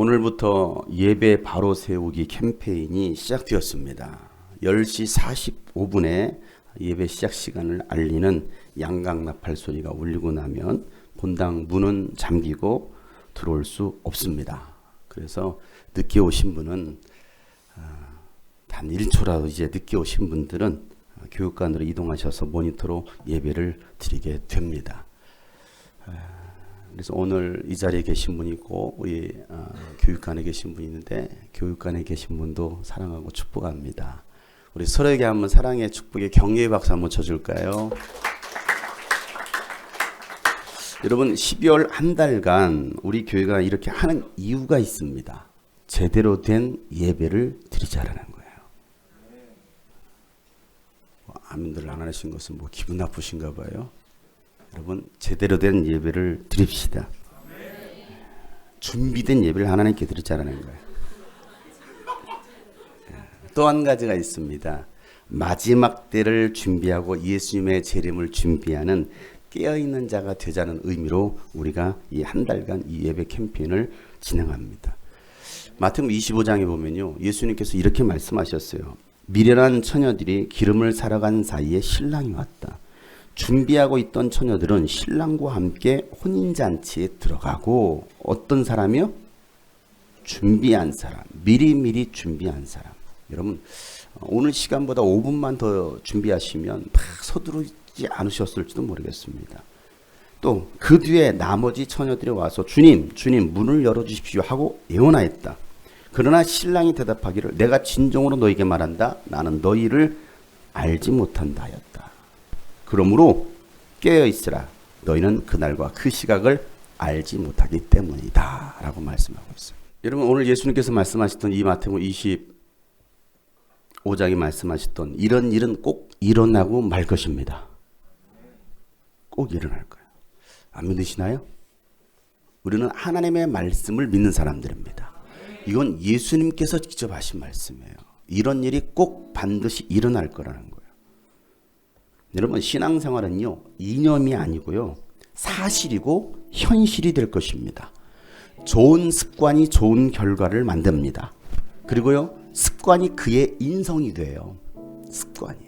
오늘부터 예배 바로 세우기 캠페인이 시작되었습니다. 10시 45분에 예배 시작 시간을 알리는 양강나팔 소리가 울리고 나면 본당 문은 잠기고 들어올 수 없습니다. 그래서 늦게 오신 분은 단 1초라도 이제 늦게 오신 분들은 교육관으로 이동하셔서 모니터로 예배를 드리게 됩니다. 그래서 오늘 이 자리에 계신 분이 있고 우리 교육관에 계신 분이 있는데 교육관에 계신 분도 사랑하고 축복합니다. 우리 서로에게 한번 사랑의 축복의 격려의 박수 한번 쳐줄까요? 여러분 12월 한 달간 우리 교회가 이렇게 하는 이유가 있습니다. 제대로 된 예배를 드리자라는 거예요. 아멘들 안 하신 것은 뭐 기분 나쁘신가 봐요. 여러분 제대로 된 예배를 드립시다. 준비된 예배를 하나님께 드리자라는 거예요. 또 한 가지가 있습니다. 마지막 때를 준비하고 예수님의 재림을 준비하는 깨어있는 자가 되자는 의미로 우리가 이 한 달간 이 예배 캠페인을 진행합니다. 마태복음 25장에 보면요, 예수님께서 이렇게 말씀하셨어요. 미련한 처녀들이 기름을 사러 간 사이에 신랑이 왔다. 준비하고 있던 처녀들은 신랑과 함께 혼인잔치에 들어가고, 어떤 사람이요? 준비한 사람, 미리미리 준비한 사람. 여러분 오늘 시간보다 5분만 더 준비하시면 막 서두르지 않으셨을지도 모르겠습니다. 또 그 뒤에 나머지 처녀들이 와서 주님 문을 열어주십시오 하고 예언하였다. 그러나 신랑이 대답하기를 내가 진정으로 너에게 말한다. 나는 너희를 알지 못한다 하였다. 그러므로 깨어있으라. 너희는 그날과 그 시각을 알지 못하기 때문이다 라고 말씀하고 있어요. 여러분 오늘 예수님께서 말씀하셨던 이 마태복음 25장에 말씀하셨던 이런 일은 꼭 일어나고 말 것입니다. 꼭 일어날 거예요. 안 믿으시나요? 우리는 하나님의 말씀을 믿는 사람들입니다. 이건 예수님께서 직접 하신 말씀이에요. 이런 일이 꼭 반드시 일어날 거라는 거예요. 여러분 신앙생활은요 이념이 아니고요 사실이고 현실이 될 것입니다. 좋은 습관이 좋은 결과를 만듭니다. 그리고요 습관이 그의 인성이 돼요. 습관이.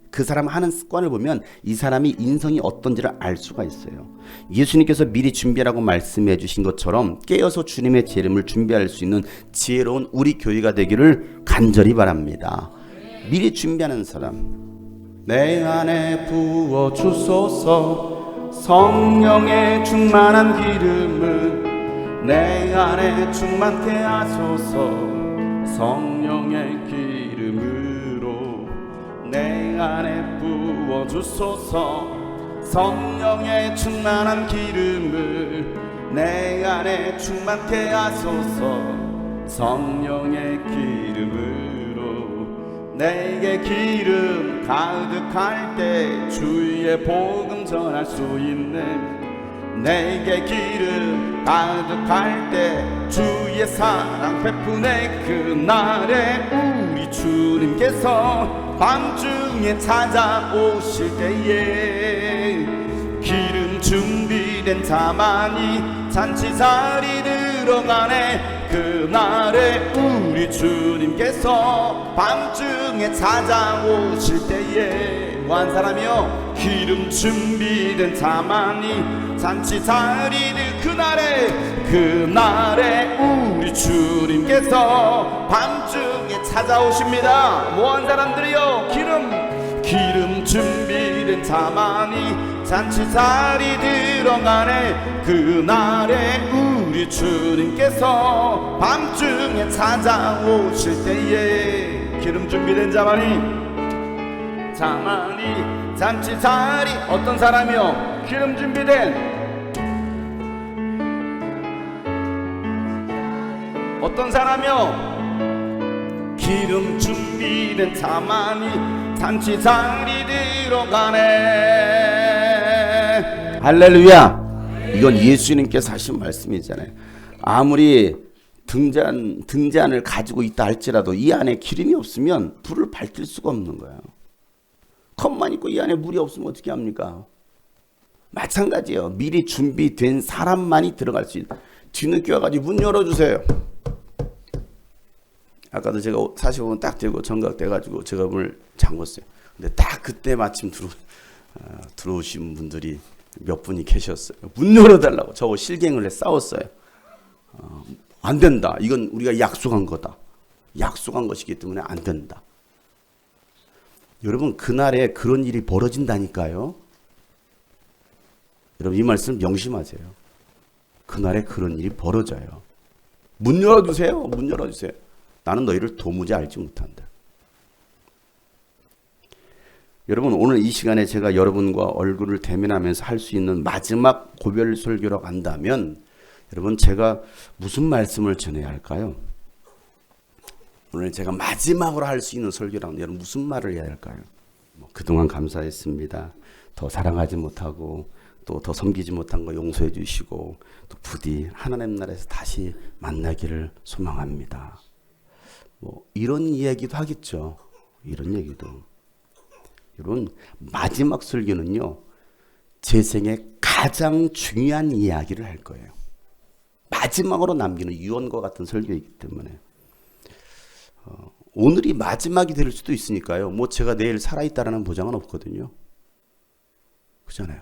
그 사람 하는 습관을 보면 이 사람이 인성이 어떤지를 알 수가 있어요. 예수님께서 미리 준비하라고 말씀해 주신 것처럼 깨어서 주님의 재림을 준비할 수 있는 지혜로운 우리 교회가 되기를 간절히 바랍니다. 미리 준비하는 사람. 내 안에 부어 주소서 성령의 충만한 기름을 내 안에 충만케 하소서 성령의 기름으로 내 안에 부어주소서 성령의 충만한 기름을 내 안에 충만케 하소서 성령의 기름으로 내게 기름 가득할 때 주의 복음 전할 수 있는 내게 기름 가득할 때 주의 사랑 베푸네 그날에 우리 주님께서 밤중에 찾아오실 때에 기름 준비된 자만이 잔치 자리 들어가네 그날에 우리 주님께서 밤중에 찾아오실 때에 뭐 한 사람이요? 기름 준비된 자만이 잔치 자리를 그날에 우리 주님께서 밤중에 찾아오십니다. 뭐 한 사람들이요? 기름 준비된 자만이 잔치 자리 들어가네 그날에 우리 주님께서 밤중에 찾아오실 때에 기름 준비된 자만이 잔치 자리 어떤 사람이요? 기름 준비된 어떤 사람이요? 기름 준비된 자만이 잔치 자리 들어가네. 할렐루야. 이건 예수님께서 하신 말씀이잖아요. 아무리 등잔을 가지고 있다 할지라도 이 안에 기름이 없으면 불을 밝힐 수가 없는 거예요. 컵만 있고 이 안에 물이 없으면 어떻게 합니까? 마찬가지예요. 미리 준비된 사람만이 들어갈 수 있다. 뒤늦게 와가지고 문 열어주세요. 아까도 제가 45분 딱 되고 정각돼가지고 제가 문을 잠궜어요. 근데 딱 그때 마침 들어오신 분들이 몇 분이 계셨어요. 문 열어달라고 저거 실갱을 해 싸웠어요. 안 된다. 이건 우리가 약속한 거다. 약속한 것이기 때문에 안 된다. 여러분 그날에 그런 일이 벌어진다니까요. 여러분 이 말씀 명심하세요. 그날에 그런 일이 벌어져요. 문 열어주세요. 문 열어주세요. 나는 너희를 도무지 알지 못한다. 여러분 오늘 이 시간에 제가 여러분과 얼굴을 대면하면서 할 수 있는 마지막 고별 설교라고 한다면 여러분 제가 무슨 말씀을 전해야 할까요? 오늘 제가 마지막으로 할 수 있는 설교라면 여러분 무슨 말을 해야 할까요? 그동안 감사했습니다. 더 사랑하지 못하고 또 더 섬기지 못한 거 용서해 주시고 또 부디 하나님 나라에서 다시 만나기를 소망합니다. 이런 이야기도 하겠죠. 이런 얘기도. 여러분 마지막 설교는요. 제 생에 가장 중요한 이야기를 할 거예요. 마지막으로 남기는 유언과 같은 설교이기 때문에 오늘이 마지막이 될 수도 있으니까요. 제가 내일 살아있다라는 보장은 없거든요. 그렇잖아요.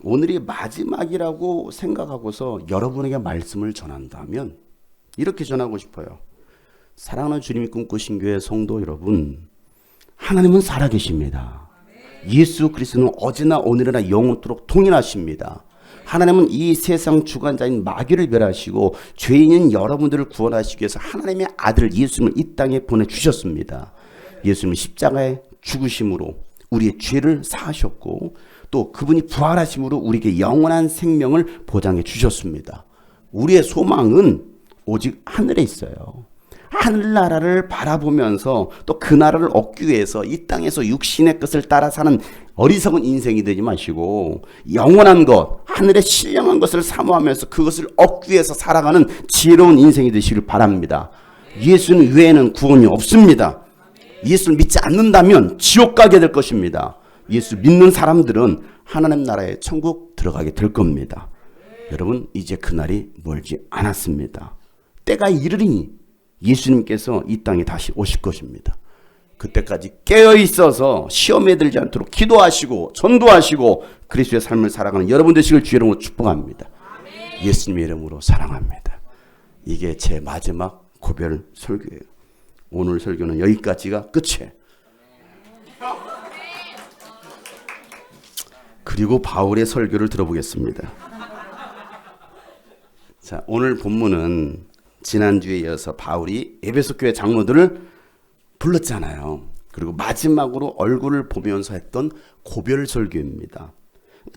오늘이 마지막이라고 생각하고서 여러분에게 말씀을 전한다면 이렇게 전하고 싶어요. 사랑하는 주님이 꿈꾸신 교회 성도 여러분, 하나님은 살아계십니다. 예수 그리스도는 어제나 오늘이나 영원토록 동일하십니다. 하나님은 이 세상 주관자인 마귀를 멸하시고 죄인인 여러분들을 구원하시기 위해서 하나님의 아들 예수님을 이 땅에 보내주셨습니다. 예수님은 십자가에 죽으심으로 우리의 죄를 사하셨고 또 그분이 부활하심으로 우리에게 영원한 생명을 보장해 주셨습니다. 우리의 소망은 오직 하늘에 있어요. 하늘나라를 바라보면서 또 그 나라를 얻기 위해서 이 땅에서 육신의 것을 따라 사는 어리석은 인생이 되지 마시고 영원한 것, 하늘의 신령한 것을 사모하면서 그것을 얻기 위해서 살아가는 지혜로운 인생이 되시길 바랍니다. 예수는 외에는 구원이 없습니다. 예수를 믿지 않는다면 지옥 가게 될 것입니다. 예수 믿는 사람들은 하나님 나라의 천국 들어가게 될 겁니다. 여러분 이제 그날이 멀지 않았습니다. 때가 이르리니 예수님께서 이 땅에 다시 오실 것입니다. 그때까지 깨어있어서 시험에 들지 않도록 기도하시고 전도하시고 그리스도의 삶을 살아가는 여러분 되시길 주의 이름으로 축복합니다. 예수님의 이름으로 사랑합니다. 이게 제 마지막 고별 설교예요. 오늘 설교는 여기까지가 끝이에요. 그리고 바울의 설교를 들어보겠습니다. 자, 오늘 본문은 지난주에 이어서 바울이 에베소 교회 장로들을 불렀잖아요. 그리고 마지막으로 얼굴을 보면서 했던 고별 설교입니다.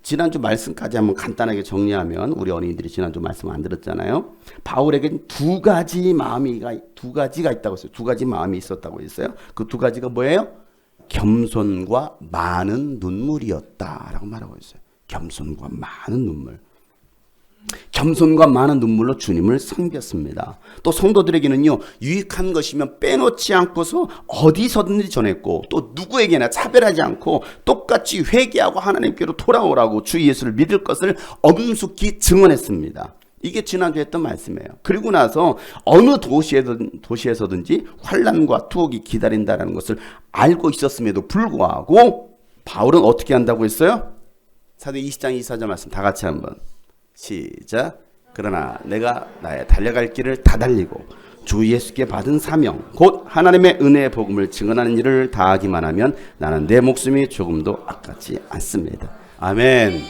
지난주 말씀까지 한번 간단하게 정리하면 우리 어린이들이 지난주 말씀 안 들었잖아요. 바울에겐 두 가지가 있다고 했어요. 두 가지 마음이 있었다고 했어요. 그 두 가지가 뭐예요? 겸손과 많은 눈물이었다라고 말하고 있어요. 겸손과 많은 눈물. 겸손과 많은 눈물로 주님을 섬겼습니다. 또 성도들에게는요, 유익한 것이면 빼놓지 않고서 어디서든지 전했고 또 누구에게나 차별하지 않고 똑같이 회개하고 하나님께로 돌아오라고 주 예수를 믿을 것을 엄숙히 증언했습니다. 이게 지난주에 했던 말씀이에요. 그리고 나서 어느 도시에서든지 환난과 투옥이 기다린다는 것을 알고 있었음에도 불구하고 바울은 어떻게 한다고 했어요? 사도행 20장 24절 말씀 다 같이 한번 시작. 그러나 내가 나의 달려갈 길을 다 달리고 주 예수께 받은 사명 곧 하나님의 은혜의 복음을 증언하는 일을 다하기만 하면 나는 내 목숨이 조금도 아깝지 않습니다. 아멘.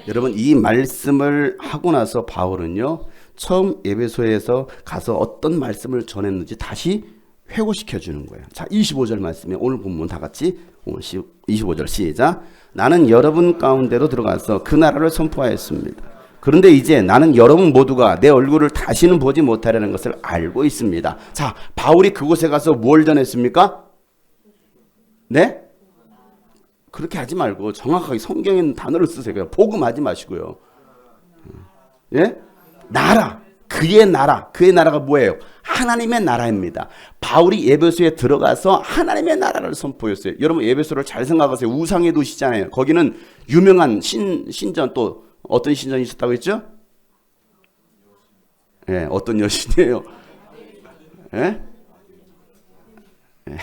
여러분 이 말씀을 하고 나서 바울은요 처음 에베소에서 가서 어떤 말씀을 전했는지 다시 회고시켜 주는 거예요. 자 25절 말씀에 오늘 본문 다 같이 25절 시작. 나는 여러분 가운데로 들어가서 그 나라를 선포하였습니다. 그런데 이제 나는 여러분 모두가 내 얼굴을 다시는 보지 못하려는 것을 알고 있습니다. 자, 바울이 그곳에 가서 뭘 전했습니까? 네? 그렇게 하지 말고 정확하게 성경에 있는 단어를 쓰세요. 그냥 복음하지 마시고요. 예? 나라. 그의 나라. 그의 나라가 뭐예요? 하나님의 나라입니다. 바울이 에베소에 들어가서 하나님의 나라를 선포했어요. 여러분 에베소를 잘 생각하세요. 우상의 도시잖아요. 거기는 유명한 신전 또 어떤 신전이 있었다고 했죠? 예, 어떤 여신이에요? 예? 예.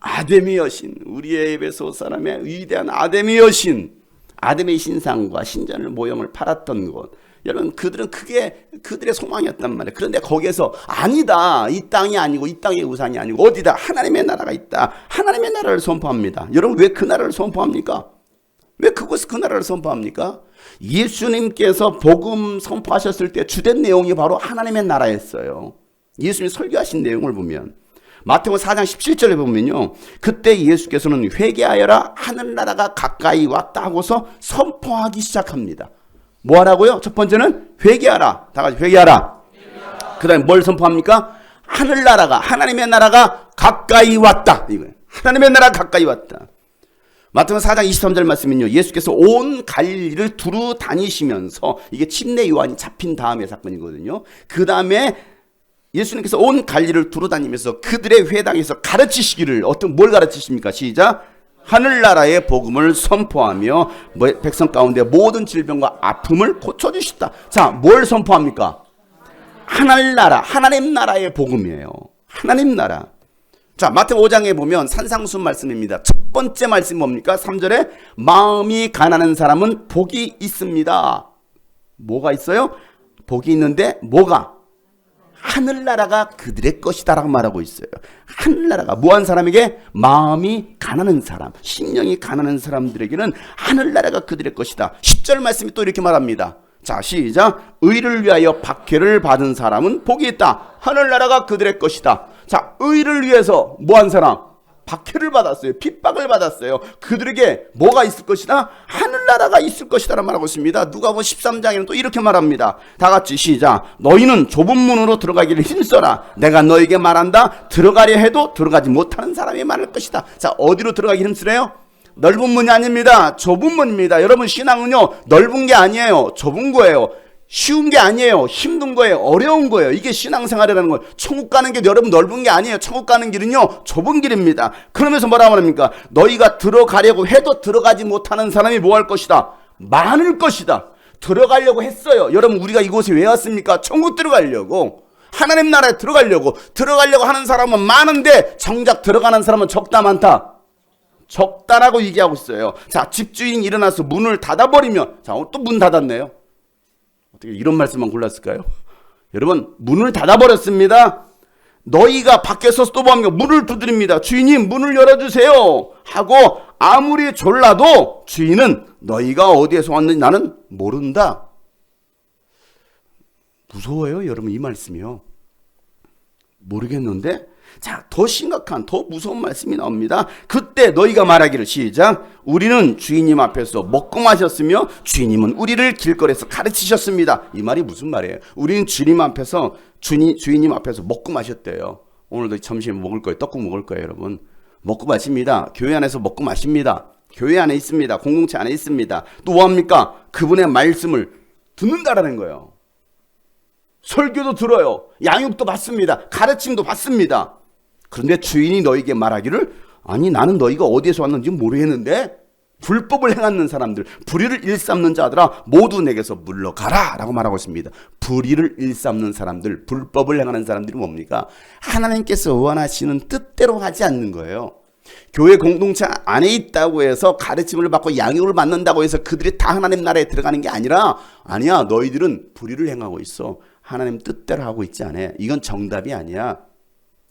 아데미 여신, 우리의 에베소 사람의 위대한 아데미 여신, 아데미 신상과 신전을 모형을 팔았던 곳. 여러분, 그들은 그게 그들의 소망이었단 말이에요. 그런데 거기에서 아니다, 이 땅이 아니고 이 땅의 우상이 아니고 어디다, 하나님의 나라가 있다, 하나님의 나라를 선포합니다. 여러분, 왜 그 나라를 선포합니까? 왜 그곳에 그 나라를 선포합니까? 예수님께서 복음 선포하셨을 때 주된 내용이 바로 하나님의 나라였어요. 예수님이 설교하신 내용을 보면 마태복음 4장 17절에 보면요, 그때 예수께서는 회개하여라, 하늘나라가 가까이 왔다 하고서 선포하기 시작합니다. 뭐 하라고요? 첫 번째는 회개하라. 다 같이 회개하라. 그 다음에 뭘 선포합니까? 하늘나라가, 하나님의 나라가 가까이 왔다. 이거예요. 하나님의 나라가 가까이 왔다. 마태복음 4장 23절 말씀은요, 예수께서 온 갈릴리를 두루 다니시면서, 이게 침례 요한이 잡힌 다음의 사건이거든요. 그 다음에 예수님께서 온 갈릴리를 두루 다니면서 그들의 회당에서 가르치시기를, 뭘 가르치십니까? 시작. 하늘나라의 복음을 선포하며 백성 가운데 모든 질병과 아픔을 고쳐주시다. 자, 뭘 선포합니까? 하늘나라, 하나님 나라의 복음이에요. 하나님 나라. 자, 마태복음 5장에 보면 산상수 말씀입니다. 첫 번째 말씀 뭡니까? 3절에 마음이 가난한 사람은 복이 있습니다. 뭐가 있어요? 복이 있는데 뭐가? 하늘나라가 그들의 것이다 라고 말하고 있어요. 하늘나라가 뭐한 사람에게? 마음이 가난한 사람, 심령이 가난한 사람들에게는 하늘나라가 그들의 것이다. 10절 말씀이 또 이렇게 말합니다. 자, 시작. 의를 위하여 박해를 받은 사람은 복이 있다. 하늘나라가 그들의 것이다. 자, 의를 위해서 뭐한 사람? 박해를 받았어요. 핍박을 받았어요. 그들에게 뭐가 있을 것이다? 하늘나라가 있을 것이다 라고 말하고 있습니다. 누가복음 13장에는 또 이렇게 말합니다. 다 같이 시작. 너희는 좁은 문으로 들어가기를 힘써라. 내가 너에게 말한다. 들어가려 해도 들어가지 못하는 사람이 많을 것이다. 자, 어디로 들어가기 힘쓰래요? 넓은 문이 아닙니다. 좁은 문입니다. 여러분, 신앙은요, 넓은 게 아니에요. 좁은 거예요. 쉬운 게 아니에요. 힘든 거예요. 어려운 거예요. 이게 신앙생활이라는 거예요. 천국 가는 게 여러분 넓은 게 아니에요. 천국 가는 길은요, 좁은 길입니다. 그러면서 뭐라고 합니까? 너희가 들어가려고 해도 들어가지 못하는 사람이 뭐 할 것이다? 많을 것이다. 들어가려고 했어요. 여러분, 우리가 이곳에 왜 왔습니까? 천국 들어가려고. 하나님 나라에 들어가려고 하는 사람은 많은데 정작 들어가는 사람은 적다 많다? 적다라고 얘기하고 있어요. 자, 집주인이 일어나서 문을 닫아버리면, 자, 또 문 닫았네요. 어떻게 이런 말씀만 골랐을까요? 여러분, 문을 닫아버렸습니다. 너희가 밖에서 또 뭡니까? 문을 두드립니다. 주인님, 문을 열어주세요 하고 아무리 졸라도 주인은 너희가 어디에서 왔는지 나는 모른다. 무서워요, 여러분, 이 말씀이요. 모르겠는데, 자, 더 심각한, 더 무서운 말씀이 나옵니다. 그때 너희가 말하기를, 시작. 우리는 주인님 앞에서 먹고 마셨으며 주인님은 우리를 길거리에서 가르치셨습니다. 이 말이 무슨 말이에요? 우리는 주님 앞에서, 주인님 앞에서 먹고 마셨대요. 오늘도 점심 먹을 거예요. 떡국 먹을 거예요, 여러분. 먹고 마십니다. 교회 안에서 먹고 마십니다. 교회 안에 있습니다. 공동체 안에 있습니다. 또 뭐합니까? 그분의 말씀을 듣는다라는 거예요. 설교도 들어요. 양육도 받습니다. 가르침도 받습니다. 그런데 주인이 너에게 말하기를, 아니, 나는 너희가 어디에서 왔는지 모르겠는데 불법을 행하는 사람들, 불의를 일삼는 자들아 모두 내게서 물러가라 라고 말하고 있습니다. 불의를 일삼는 사람들, 불법을 행하는 사람들이 뭡니까? 하나님께서 원하시는 뜻대로 하지 않는 거예요. 교회 공동체 안에 있다고 해서 가르침을 받고 양육을 받는다고 해서 그들이 다 하나님 나라에 들어가는 게 아니라, 아니야, 너희들은 불의를 행하고 있어. 하나님 뜻대로 하고 있지 않아. 이건 정답이 아니야.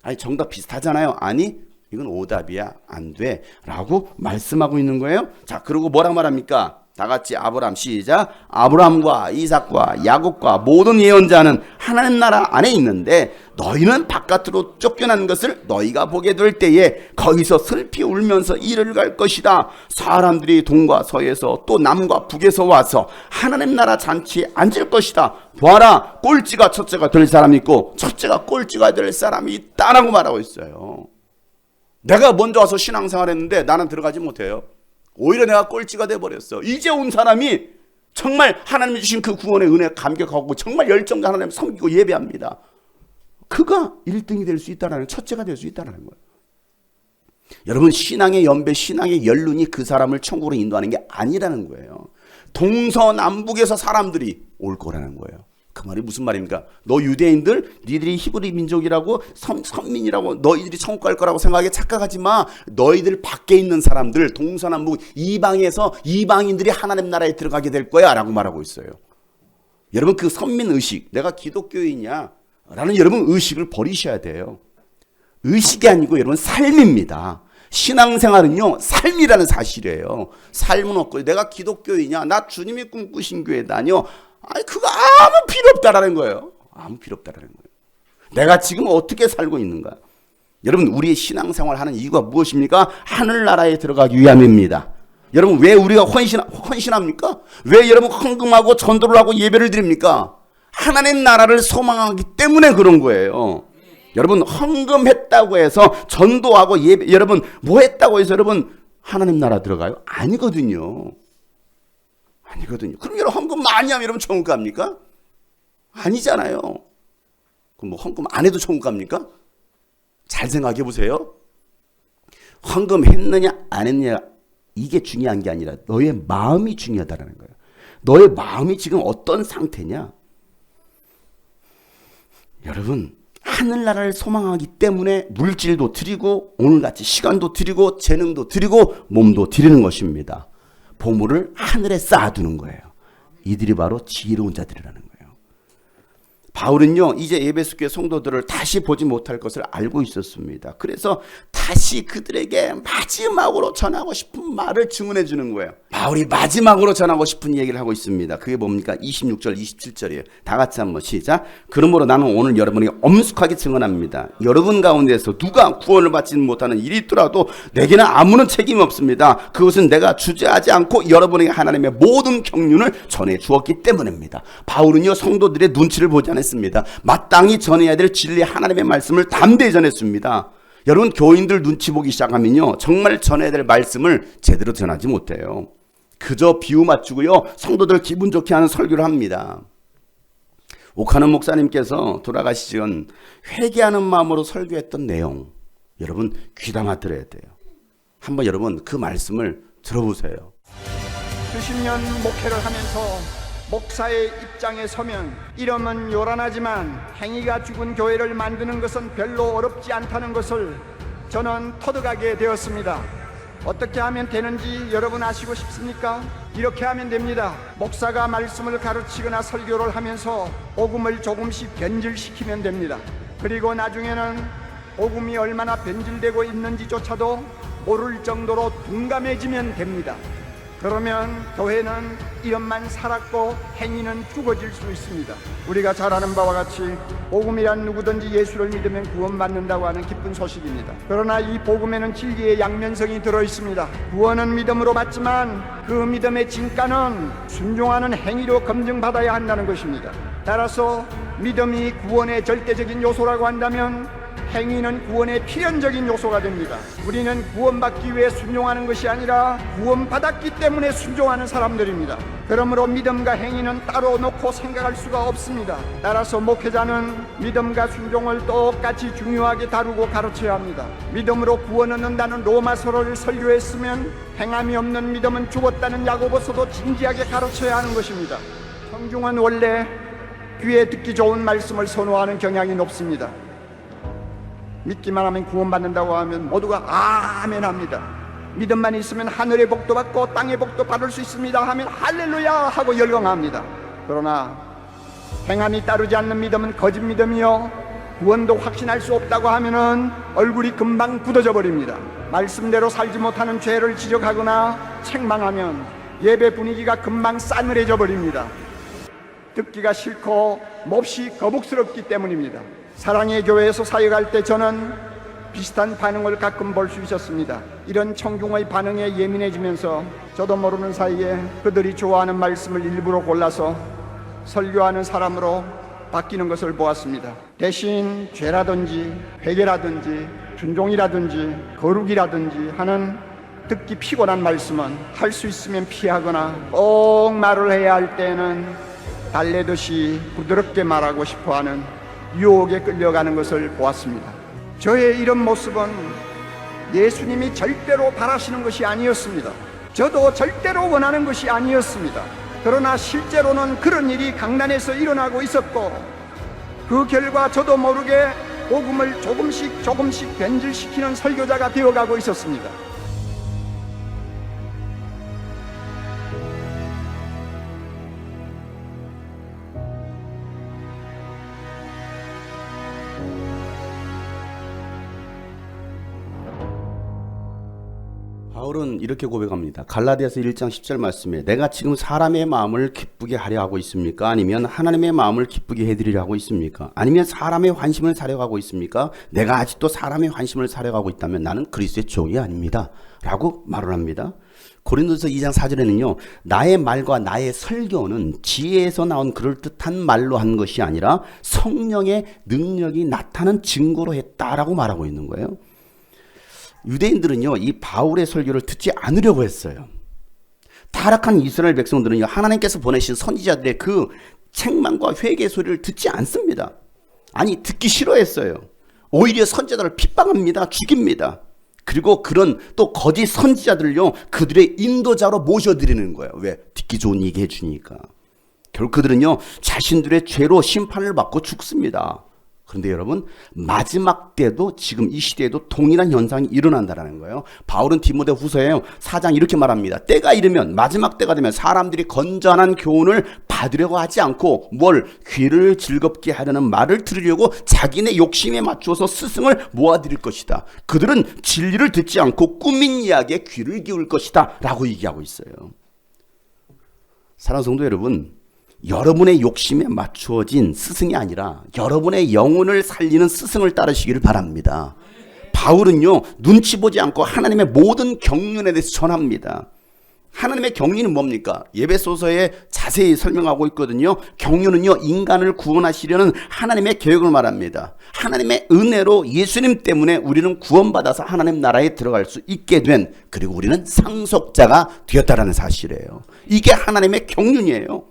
아니, 정답 비슷하잖아요. 아니, 이건 오답이야. 안 돼. 라고 말씀하고 있는 거예요. 자, 그리고 뭐라고 말합니까? 다 같이 아브라함, 시작. 아브라함과 이삭과 야곱과 모든 예언자는 하나님 나라 안에 있는데 너희는 바깥으로 쫓겨난 것을 너희가 보게 될 때에 거기서 슬피 울면서 이를 갈 것이다. 사람들이 동과 서에서 또 남과 북에서 와서 하나님 나라 잔치에 앉을 것이다. 보아라, 꼴찌가 첫째가 될 사람이 있고 첫째가 꼴찌가 될 사람이 있다라고 말하고 있어요. 내가 먼저 와서 신앙생활 했는데 나는 들어가지 못해요. 오히려 내가 꼴찌가 돼버렸어. 이제 온 사람이 정말 하나님이 주신 그 구원의 은혜에 감격하고 정말 열정과 하나님 섬기고 예배합니다. 그가 1등이 될 수 있다는, 첫째가 될 수 있다는 거예요. 여러분, 신앙의 연배, 신앙의 연륜이 그 사람을 천국으로 인도하는 게 아니라는 거예요. 동서남북에서 사람들이 올 거라는 거예요. 그 말이 무슨 말입니까? 너 유대인들 니들이 히브리 민족이라고 선민이라고 너희들이 천국 갈 거라고 생각하게 착각하지 마. 너희들 밖에 있는 사람들 동서남북 이방에서 이방인들이 하나님 나라에 들어가게 될 거야 라고 말하고 있어요. 여러분 그 선민의식, 내가 기독교인이야 라는 여러분 의식을 버리셔야 돼요. 의식이 아니고 여러분 삶입니다. 신앙생활은요 삶이라는 사실이에요. 삶은 없고 내가 기독교인이야, 나 주님이 꿈꾸신 교회 다녀, 아니 그거 아무 필요 없다라는 거예요. 아무 필요 없다라는 거예요. 내가 지금 어떻게 살고 있는가? 여러분 우리의 신앙생활 하는 이유가 무엇입니까? 하늘나라에 들어가기 위함입니다. 여러분 왜 우리가 헌신합니까? 왜 여러분 헌금하고 전도를 하고 예배를 드립니까? 하나님 나라를 소망하기 때문에 그런 거예요. 여러분 헌금했다고 해서 전도하고 예배, 여러분 뭐 했다고 해서 여러분 하나님 나라 들어가요? 아니거든요. 아니거든요. 그럼 여러분 헌금 많이 하면 여러분 천국 갑니까? 아니잖아요. 그럼 뭐 헌금 안 해도 천국 갑니까? 잘 생각해 보세요. 헌금 했느냐 안 했느냐 이게 중요한 게 아니라 너의 마음이 중요하다는 거예요. 너의 마음이 지금 어떤 상태냐? 여러분 하늘나라를 소망하기 때문에 물질도 드리고 오늘같이 시간도 드리고 재능도 드리고 몸도 드리는 것입니다. 보물을 하늘에 쌓아두는 거예요. 이들이 바로 지혜로운 자들이라는 거예요. 바울은요 이제 에베소 교회 성도들을 다시 보지 못할 것을 알고 있었습니다. 그래서 다시 그들에게 마지막으로 전하고 싶은 말을 증언해 주는 거예요. 바울이 마지막으로 전하고 싶은 얘기를 하고 있습니다. 그게 뭡니까? 26절 27절이에요. 다 같이 한번 시작. 그러므로 나는 오늘 여러분에게 엄숙하게 증언합니다. 여러분 가운데서 누가 구원을 받지 못하는 일이 있더라도 내게는 아무런 책임이 없습니다. 그것은 내가 주저하지 않고 여러분에게 하나님의 모든 경륜을 전해 주었기 때문입니다. 바울은요 성도들의 눈치를 보지 않았습니다. 마땅히 전해야 될 진리 하나님의 말씀을 담대히 전했습니다. 여러분 교인들 눈치 보기 시작하면요 정말 전해야 될 말씀을 제대로 전하지 못해요. 그저 비유 맞추고요 성도들 기분 좋게 하는 설교를 합니다. 오카는 목사님께서 돌아가시기 전 회개하는 마음으로 설교했던 내용 여러분 귀담아 들어야 돼요. 한번 여러분 그 말씀을 들어보세요. 수십 년 목회를 하면서 목사의 입장에 서면 이름은 요란하지만 행위가 죽은 교회를 만드는 것은 별로 어렵지 않다는 것을 저는 터득하게 되었습니다. 어떻게 하면 되는지 여러분 아시고 싶습니까? 이렇게 하면 됩니다. 목사가 말씀을 가르치거나 설교를 하면서 복음을 조금씩 변질시키면 됩니다. 그리고 나중에는 복음이 얼마나 변질되고 있는지조차도 모를 정도로 둔감해지면 됩니다. 그러면 교회는 이름만 살았고 행위는 죽어질 수 있습니다. 우리가 잘 아는 바와 같이 복음이란 누구든지 예수를 믿으면 구원받는다고 하는 기쁜 소식입니다. 그러나 이 복음에는 진리의 양면성이 들어있습니다. 구원은 믿음으로 받지만 그 믿음의 진가는 순종하는 행위로 검증받아야 한다는 것입니다. 따라서 믿음이 구원의 절대적인 요소라고 한다면 행위는 구원의 필연적인 요소가 됩니다. 우리는 구원받기 위해 순종하는 것이 아니라 구원받았기 때문에 순종하는 사람들입니다. 그러므로 믿음과 행위는 따로 놓고 생각할 수가 없습니다. 따라서 목회자는 믿음과 순종을 똑같이 중요하게 다루고 가르쳐야 합니다. 믿음으로 구원 얻는다는 로마서를 설교했으면 행함이 없는 믿음은 죽었다는 야고보서도 진지하게 가르쳐야 하는 것입니다. 성중은 원래 귀에 듣기 좋은 말씀을 선호하는 경향이 높습니다. 믿기만 하면 구원받는다고 하면 모두가 아멘 합니다. 믿음만 있으면 하늘의 복도 받고 땅의 복도 받을 수 있습니다 하면 할렐루야 하고 열광합니다. 그러나 행함이 따르지 않는 믿음은 거짓 믿음이요 구원도 확신할 수 없다고 하면은 얼굴이 금방 굳어져 버립니다. 말씀대로 살지 못하는 죄를 지적하거나 책망하면 예배 분위기가 금방 싸늘해져 버립니다. 듣기가 싫고 몹시 거북스럽기 때문입니다. 사랑의 교회에서 사역할 때 저는 비슷한 반응을 가끔 볼 수 있었습니다. 이런 청중의 반응에 예민해지면서 저도 모르는 사이에 그들이 좋아하는 말씀을 일부러 골라서 설교하는 사람으로 바뀌는 것을 보았습니다. 대신 죄라든지 회개라든지 순종이라든지 거룩이라든지 하는 듣기 피곤한 말씀은 할 수 있으면 피하거나 꼭 말을 해야 할 때는 달래듯이 부드럽게 말하고 싶어하는 유혹에 끌려가는 것을 보았습니다. 저의 이런 모습은 예수님이 절대로 바라시는 것이 아니었습니다. 저도 절대로 원하는 것이 아니었습니다. 그러나 실제로는 그런 일이 강단에서 일어나고 있었고, 그 결과 저도 모르게 복음을 조금씩 변질시키는 설교자가 되어가고 있었습니다. 바울은 이렇게 고백합니다. 갈라디아서 1장 10절 말씀에 내가 지금 사람의 마음을 기쁘게 하려 하고 있습니까? 아니면 하나님의 마음을 기쁘게 해드리려 하고 있습니까? 아니면 사람의 환심을 사려고 하고 있습니까? 내가 아직도 사람의 환심을 사려고 하고 있다면 나는 그리스도의 종이 아닙니다. 라고 말을 합니다. 고린도서 2장 4절에는요. 나의 말과 나의 설교는 지혜에서 나온 그럴듯한 말로 한 것이 아니라 성령의 능력이 나타난 증거로 했다라고 말하고 있는 거예요. 유대인들은요, 이 바울의 설교를 듣지 않으려고 했어요. 타락한 이스라엘 백성들은요, 하나님께서 보내신 선지자들의 그 책망과 회개 소리를 듣지 않습니다. 아니, 듣기 싫어했어요. 오히려 선지자들을 핍박합니다. 죽입니다. 그리고 그런 또 거짓 선지자들을요, 그들의 인도자로 모셔드리는 거예요. 왜? 듣기 좋은 얘기 해주니까. 결국 그들은요, 자신들의 죄로 심판을 받고 죽습니다. 그런데 여러분, 마지막 때도 지금 이 시대에도 동일한 현상이 일어난다는 거예요. 바울은 디모데 후서에 4장 이렇게 말합니다. 때가 이르면, 마지막 때가 되면 사람들이 건전한 교훈을 받으려고 하지 않고 뭘 귀를 즐겁게 하려는 말을 들으려고 자기네 욕심에 맞추어서 스승을 모아들일 것이다. 그들은 진리를 듣지 않고 꾸민 이야기에 귀를 기울 것이다 라고 얘기하고 있어요. 사랑하는 성도 여러분, 여러분의 욕심에 맞추어진 스승이 아니라 여러분의 영혼을 살리는 스승을 따르시기를 바랍니다. 바울은요, 눈치 보지 않고 하나님의 모든 경륜에 대해서 전합니다. 하나님의 경륜은 뭡니까? 예배소서에 자세히 설명하고 있거든요. 경륜은요, 인간을 구원하시려는 하나님의 계획을 말합니다. 하나님의 은혜로 예수님 때문에 우리는 구원받아서 하나님 나라에 들어갈 수 있게 된, 그리고 우리는 상속자가 되었다라는 사실이에요. 이게 하나님의 경륜이에요.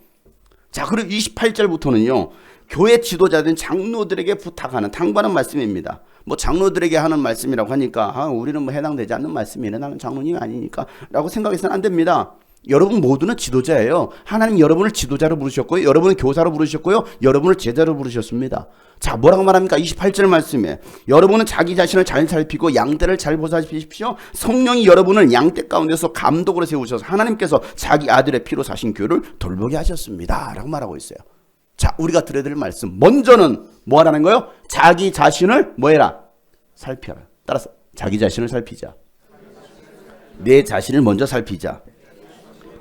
자, 그리고 28절부터는요, 교회 지도자된 장로들에게 부탁하는 당부하는 말씀입니다. 뭐 장로들에게 하는 말씀이라고 하니까 우리는 뭐 해당되지 않는 말씀이네, 나는 장로님이 아니니까 라고 생각해서는 안 됩니다. 여러분 모두는 지도자예요. 하나님 여러분을 지도자로 부르셨고요, 여러분을 교사로 부르셨고요, 여러분을 제자로 부르셨습니다. 자, 뭐라고 말합니까? 28절 말씀에 여러분은 자기 자신을 잘 살피고 양떼를 잘 보살피십시오. 성령이 여러분을 양떼 가운데서 감독으로 세우셔서 하나님께서 자기 아들의 피로 사신 교회를 돌보게 하셨습니다 라고 말하고 있어요. 자, 우리가 들어야 될 말씀, 먼저는 뭐 하라는 거예요? 자기 자신을 뭐 해라? 살펴라. 따라서 자기 자신을 살피자. 내 자신을 먼저 살피자.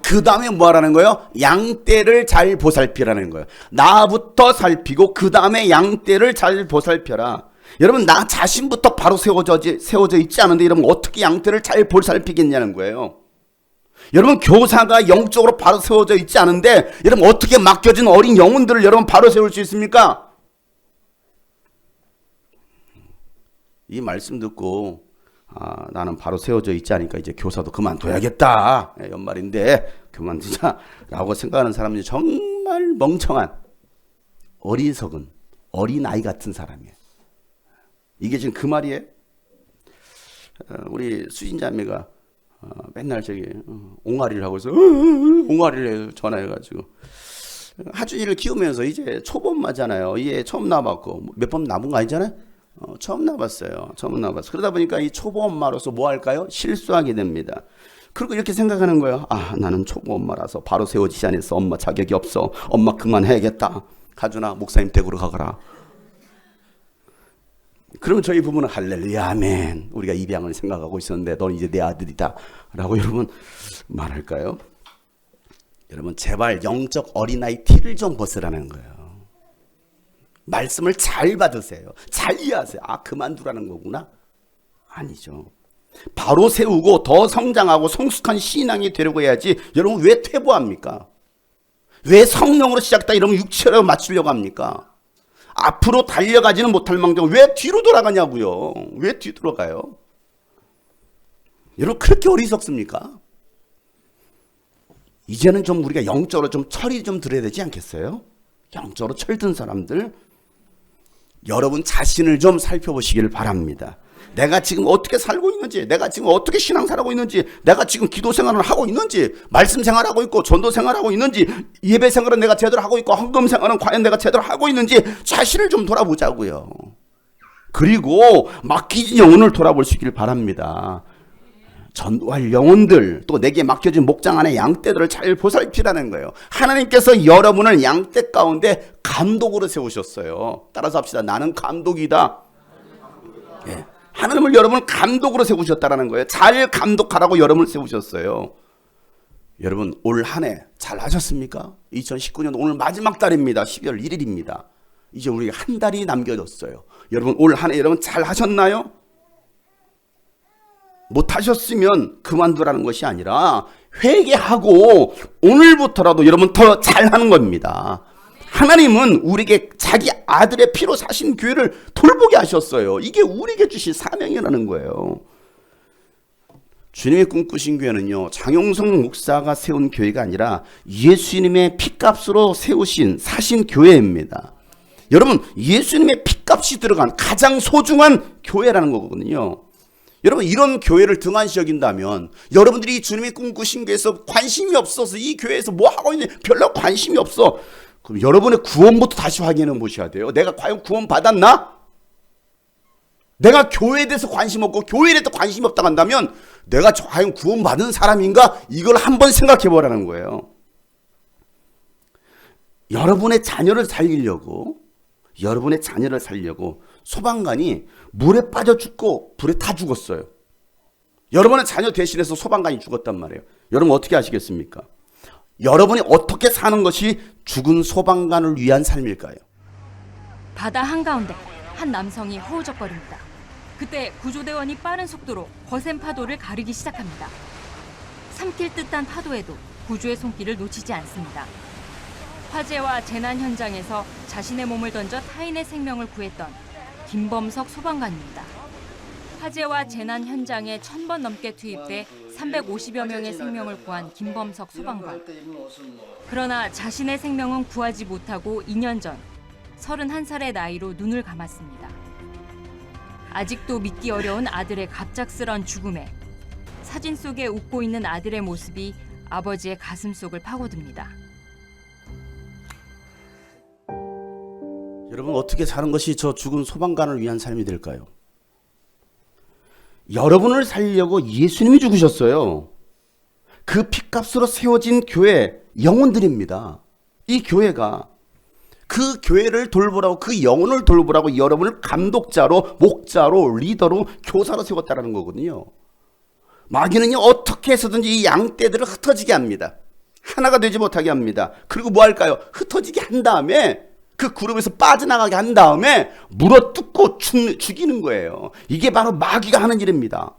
그 다음에 뭐 하라는 거예요? 양떼를 잘 보살피라는 거예요. 나부터 살피고 그 다음에 양떼를 잘 보살펴라. 여러분, 나 자신부터 바로 세워져 있지 않은데 여러분 어떻게 양떼를 잘 보살피겠냐는 거예요. 여러분, 교사가 영적으로 바로 세워져 있지 않은데 여러분 어떻게 맡겨진 어린 영혼들을 여러분 바로 세울 수 있습니까? 이 말씀 듣고 나는 바로 세워져 있지 않으니까 이제 교사도 그만둬야겠다, 연말인데 그만두자라고 생각하는 사람이 정말 멍청한, 어리석은, 어린아이 같은 사람이에요. 이게 지금 그 말이에요. 우리 수진자매가 맨날 저기 옹알이를 하고 있어. 옹알이를 해요. 전화해가지고 하준이를 키우면서 이제 초보엄마잖아요. 이제 처음 나와봤고 몇 번 나본 거 아니잖아요. 처음 나봤어요. 그러다 보니까 이 초보 엄마로서 뭐 할까요? 실수하게 됩니다. 그리고 이렇게 생각하는 거예요. 나는 초보 엄마라서 바로 세워지지 않아서 엄마 자격이 없어. 엄마 그만해야겠다. 가준아, 목사님 댁으로 가거라. 그러면 저희 부부는 할렐루야 아멘, 우리가 입양을 생각하고 있었는데 넌 이제 내 아들이다 라고 여러분 말할까요? 여러분, 제발 영적 어린아이 티를 좀 벗으라는 거예요. 말씀을 잘 받으세요. 잘 이해하세요. 그만두라는 거구나? 아니죠. 바로 세우고 더 성장하고 성숙한 신앙이 되려고 해야지. 여러분, 왜 퇴보합니까? 왜 성령으로 시작했다 이러면 육체로 맞추려고 합니까? 앞으로 달려가지는 못할 망정 왜 뒤로 돌아가냐고요. 왜 뒤돌아가요? 여러분, 그렇게 어리석습니까? 이제는 좀 우리가 영적으로 좀 철이 좀 들어야 되지 않겠어요? 영적으로 철든 사람들, 여러분 자신을 좀 살펴보시기를 바랍니다. 내가 지금 어떻게 살고 있는지, 내가 지금 어떻게 신앙생활하고 있는지, 내가 지금 기도 생활을 하고 있는지, 말씀 생활하고 있고 전도 생활하고 있는지, 예배 생활은 내가 제대로 하고 있고 헌금 생활은 과연 내가 제대로 하고 있는지 자신을 좀 돌아보자고요. 그리고 맡기진 영혼을 돌아볼 수 있기를 바랍니다. 전도할 영혼들, 또 내게 맡겨진 목장 안에 양떼들을 잘 보살피라는 거예요. 하나님께서 여러분을 양떼 가운데 감독으로 세우셨어요. 따라서 합시다. 나는 감독이다. 예. 하나님을 여러분을 감독으로 세우셨다라는 거예요. 잘 감독하라고 여러분을 세우셨어요. 여러분 올 한 해 잘 하셨습니까? 2019년 오늘 마지막 달입니다. 12월 1일입니다. 이제 우리 한 달이 남겨졌어요. 여러분 올 한 해 여러분 잘 하셨나요? 못하셨으면 그만두라는 것이 아니라 회개하고 오늘부터라도 여러분 더 잘하는 겁니다. 하나님은 우리에게 자기 아들의 피로 사신 교회를 돌보게 하셨어요. 이게 우리에게 주신 사명이라는 거예요. 주님이 꿈꾸신 교회는요, 장용성 목사가 세운 교회가 아니라 예수님의 피값으로 세우신 사신 교회입니다. 여러분 예수님의 피값이 들어간 가장 소중한 교회라는 거거든요. 여러분 이런 교회를 등한시 여긴다면 여러분들이 주님이 꿈꾸신 교회에서 관심이 없어서 이 교회에서 뭐 하고 있는지 별로 관심이 없어. 그럼 여러분의 구원부터 다시 확인해 보셔야 돼요. 내가 과연 구원 받았나? 내가 교회에 대해서 관심 없고 교회에 대해서 관심이 없다고 한다면 내가 과연 구원 받은 사람인가? 이걸 한번 생각해 보라는 거예요. 여러분의 자녀를 살리려고 소방관이 물에 빠져 죽고 불에 타 죽었어요. 여러분의 자녀 대신해서 소방관이 죽었단 말이에요. 여러분 어떻게 하시겠습니까? 여러분이 어떻게 사는 것이 죽은 소방관을 위한 삶일까요? 바다 한가운데 한 남성이 허우적거립니다. 그때 구조대원이 빠른 속도로 거센 파도를 가르기 시작합니다. 삼킬 듯한 파도에도 구조의 손길을 놓치지 않습니다. 화재와 재난 현장에서 자신의 몸을 던져 타인의 생명을 구했던 김범석 소방관입니다. 화재와 재난 현장에 1000번 넘게 투입돼 350여 명의 생명을 구한 김범석 소방관. 그러나 자신의 생명은 구하지 못하고 2년 전 31살의 나이로 눈을 감았습니다. 아직도 믿기 어려운 아들의 갑작스런 죽음에 사진 속에 웃고 있는 아들의 모습이 아버지의 가슴속을 파고듭니다. 여러분 어떻게 사는 것이 저 죽은 소방관을 위한 삶이 될까요? 여러분을 살리려고 예수님이 죽으셨어요. 그 피값으로 세워진 교회 영혼들입니다. 이 교회가 그 교회를 돌보라고, 그 영혼을 돌보라고 여러분을 감독자로, 목자로, 리더로, 교사로 세웠다는 거거든요. 마귀는요 어떻게 해서든지 이 양떼들을 흩어지게 합니다. 하나가 되지 못하게 합니다. 그리고 뭐 할까요? 흩어지게 한 다음에 그 그룹에서 빠져나가게 한 다음에 물어뜯고 죽이는 거예요. 이게 바로 마귀가 하는 일입니다.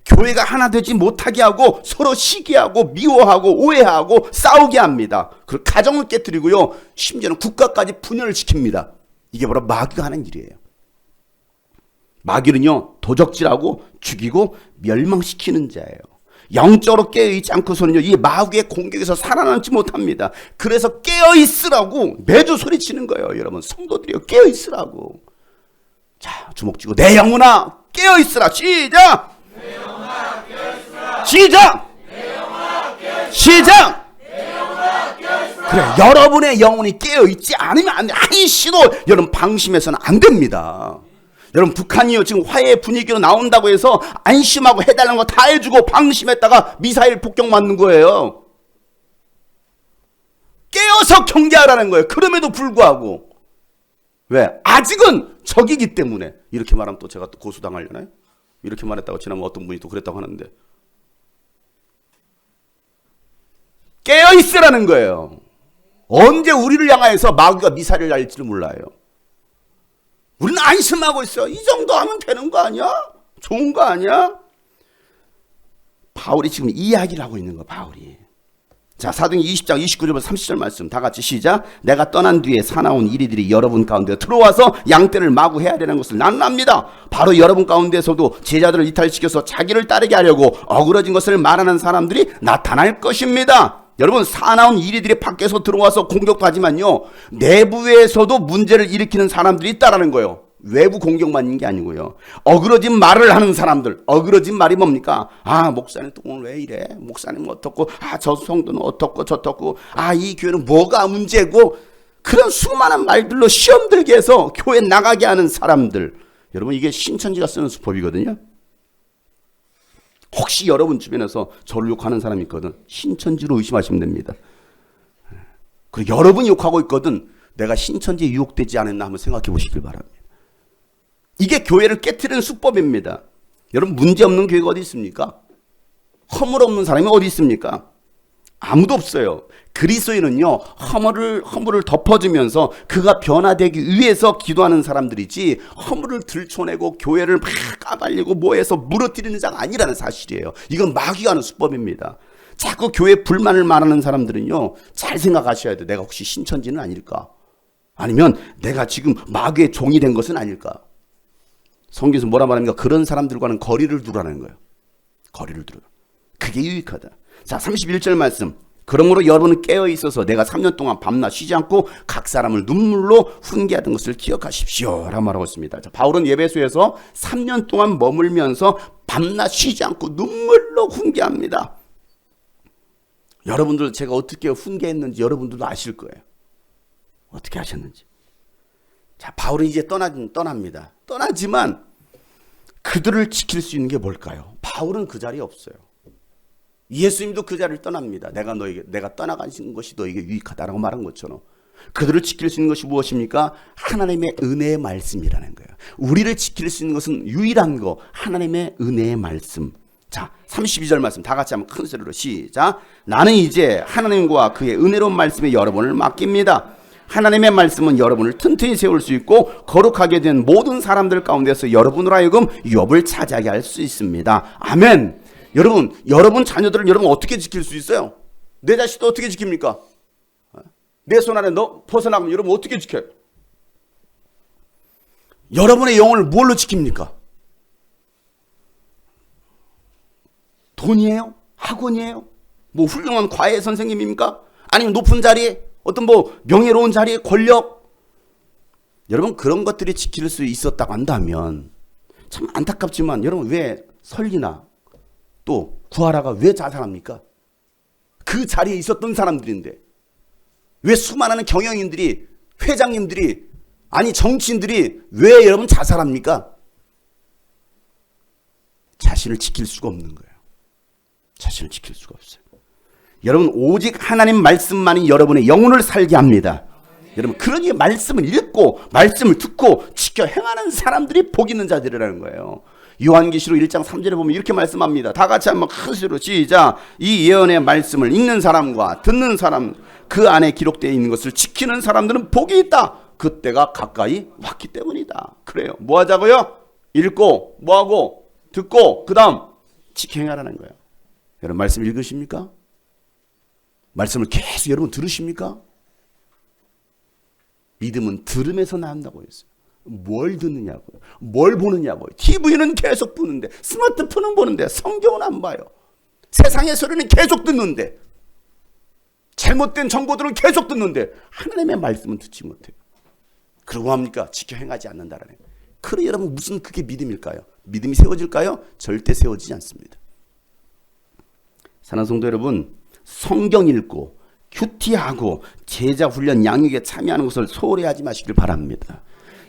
교회가 하나 되지 못하게 하고 서로 시기하고 미워하고 오해하고 싸우게 합니다. 그리고 가정을 깨뜨리고요. 심지어는 국가까지 분열을 시킵니다. 이게 바로 마귀가 하는 일이에요. 마귀는요 도적질하고 죽이고 멸망시키는 자예요. 영적으로 깨어있지 않고서는요 이 마귀의 공격에서 살아남지 못합니다. 그래서 깨어있으라고 매주 소리치는 거예요. 여러분 성도들이요 깨어있으라고. 자 주먹 쥐고 내 영혼아 깨어있으라. 시작. 내 영혼아 깨어있으라. 시작. 내 영혼아 깨어있으라. 시작. 내 영혼아 깨어있으라. 그래 여러분의 영혼이 깨어있지 않으면 안 돼. 한시도 여러분 방심해서는 안 됩니다. 여러분 북한이요 지금 화해 분위기로 나온다고 해서 안심하고 해달라는 거 다 해주고 방심했다가 미사일 폭격 맞는 거예요. 깨어서 경계하라는 거예요. 그럼에도 불구하고 왜? 아직은 적이기 때문에. 이렇게 말하면 또 제가 또 고소당하려나요? 이렇게 말했다고 지나면 어떤 분이 또 그랬다고 하는데 깨어있으라는 거예요. 언제 우리를 향하여서 마귀가 미사일을 날릴지를 몰라요. 우리는 안심하고 있어요. 이 정도 하면 되는 거 아니야? 좋은 거 아니야? 바울이 지금 이야기를 하고 있는 거야. 바울이. 자 사도행전 20장 29절부터 30절 말씀 다 같이 시작. 내가 떠난 뒤에 사나운 이리들이 여러분 가운데 들어와서 양떼를 마구 헤아리는 것을 나는 압니다. 바로 여러분 가운데서도 제자들을 이탈시켜서 자기를 따르게 하려고 어그러진 것을 말하는 사람들이 나타날 것입니다. 여러분 사나운 이리들이 밖에서 들어와서 공격하지만요 내부에서도 문제를 일으키는 사람들이 있다라는 거예요. 외부 공격만 게 아니고요. 어그러진 말을 하는 사람들. 어그러진 말이 뭡니까? 아, 목사님 또 오늘 왜 이래? 목사님 어떻고? 아, 저 성도는 어떻고 저떻고? 아, 이 교회는 뭐가 문제고? 그런 수많은 말들로 시험 들게 해서 교회 나가게 하는 사람들. 여러분, 이게 신천지가 쓰는 수법이거든요. 혹시 여러분 주변에서 저를 욕하는 사람이 있거든, 신천지로 의심하시면 됩니다. 그리고 여러분이 욕하고 있거든, 내가 신천지에 유혹되지 않았나 한번 생각해 보시길 바랍니다. 이게 교회를 깨트리는 수법입니다. 여러분, 문제없는 교회가 어디 있습니까? 허물 없는 사람이 어디 있습니까? 아무도 없어요. 그리스도인은요, 허물을 덮어주면서 그가 변화되기 위해서 기도하는 사람들이지, 허물을 들춰내고 교회를 막 까발리고 뭐해서 무너뜨리는 자가 아니라는 사실이에요. 이건 마귀가 하는 수법입니다. 자꾸 교회 불만을 말하는 사람들은요, 잘 생각하셔야 돼요. 내가 혹시 신천지는 아닐까? 아니면 내가 지금 마귀의 종이 된 것은 아닐까? 성경에서 뭐라 말합니까? 그런 사람들과는 거리를 두라는 거예요. 거리를 두라. 그게 유익하다. 자, 31절 말씀. 그러므로 여러분은 깨어 있어서 내가 3년 동안 밤낮 쉬지 않고 각 사람을 눈물로 훈계하던 것을 기억하십시오 라고 말하고 있습니다. 자, 바울은 에베소에서 3년 동안 머물면서 밤낮 쉬지 않고 눈물로 훈계합니다. 여러분들 제가 어떻게 훈계했는지 여러분들도 아실 거예요. 어떻게 하셨는지. 자, 바울은 이제 떠납니다. 떠나지만 그들을 지킬 수 있는 게 뭘까요? 바울은 그 자리에 없어요. 예수님도 그 자리를 떠납니다. 내가 떠나가신 것이 너에게 유익하다라고 말한 것처럼. 그들을 지킬 수 있는 것이 무엇입니까? 하나님의 은혜의 말씀이라는 거예요. 우리를 지킬 수 있는 것은 유일한 거, 하나님의 은혜의 말씀. 자, 32절 말씀 다 같이 한번 큰 소리로 시작. 나는 이제 하나님과 그의 은혜로운 말씀에 여러분을 맡깁니다. 하나님의 말씀은 여러분을 튼튼히 세울 수 있고 거룩하게 된 모든 사람들 가운데서 여러분으로 하여금 유업을 차지하게 할 수 있습니다. 아멘. 여러분 자녀들을 여러분 어떻게 지킬 수 있어요? 내 자식도 어떻게 지킵니까? 내 손 안에 벗어나면 여러분 어떻게 지켜요? 여러분의 영혼을 뭘로 지킵니까? 돈이에요? 학원이에요? 뭐 훌륭한 과외 선생님입니까? 아니면 높은 자리에 어떤 뭐 명예로운 자리에 권력? 여러분, 그런 것들이 지킬 수 있었다고 한다면 참 안타깝지만 여러분, 왜 설리나 또 구하라가 왜 자살합니까? 그 자리에 있었던 사람들인데 왜 수많은 경영인들이, 회장님들이, 아니 정치인들이 왜 여러분 자살합니까? 자신을 지킬 수가 없는 거예요. 자신을 지킬 수가 없어요. 여러분, 오직 하나님 말씀만이 여러분의 영혼을 살게 합니다. 여러분, 그러니 말씀을 읽고 말씀을 듣고 지켜 행하는 사람들이 복 있는 자들이라는 거예요. 요한계시록 1장 3절에 보면 이렇게 말씀합니다. 다 같이 한번 큰 소리로 시작. 이 예언의 말씀을 읽는 사람과 듣는 사람, 그 안에 기록되어 있는 것을 지키는 사람들은 복이 있다. 그때가 가까이 왔기 때문이다. 그래요. 뭐 하자고요? 읽고 뭐하고 듣고 그 다음 지켜 행하라는 거예요. 여러분, 말씀 읽으십니까? 말씀을 계속 여러분 들으십니까? 믿음은 들음에서 나온다고 했어요. 뭘 듣느냐고요? 뭘 보느냐고요? TV는 계속 보는데, 스마트폰은 보는데, 성경은 안 봐요. 세상의 소리는 계속 듣는데, 잘못된 정보들은 계속 듣는데 하나님의 말씀은 듣지 못해요. 그러고 합니까? 지켜 행하지 않는다라는 거예요. 그래, 여러분, 무슨 그게 믿음일까요? 믿음이 세워질까요? 절대 세워지지 않습니다. 사랑하는 성도 여러분, 성경 읽고 큐티하고 제자 훈련 양육에 참여하는 것을 소홀히 하지 마시길 바랍니다.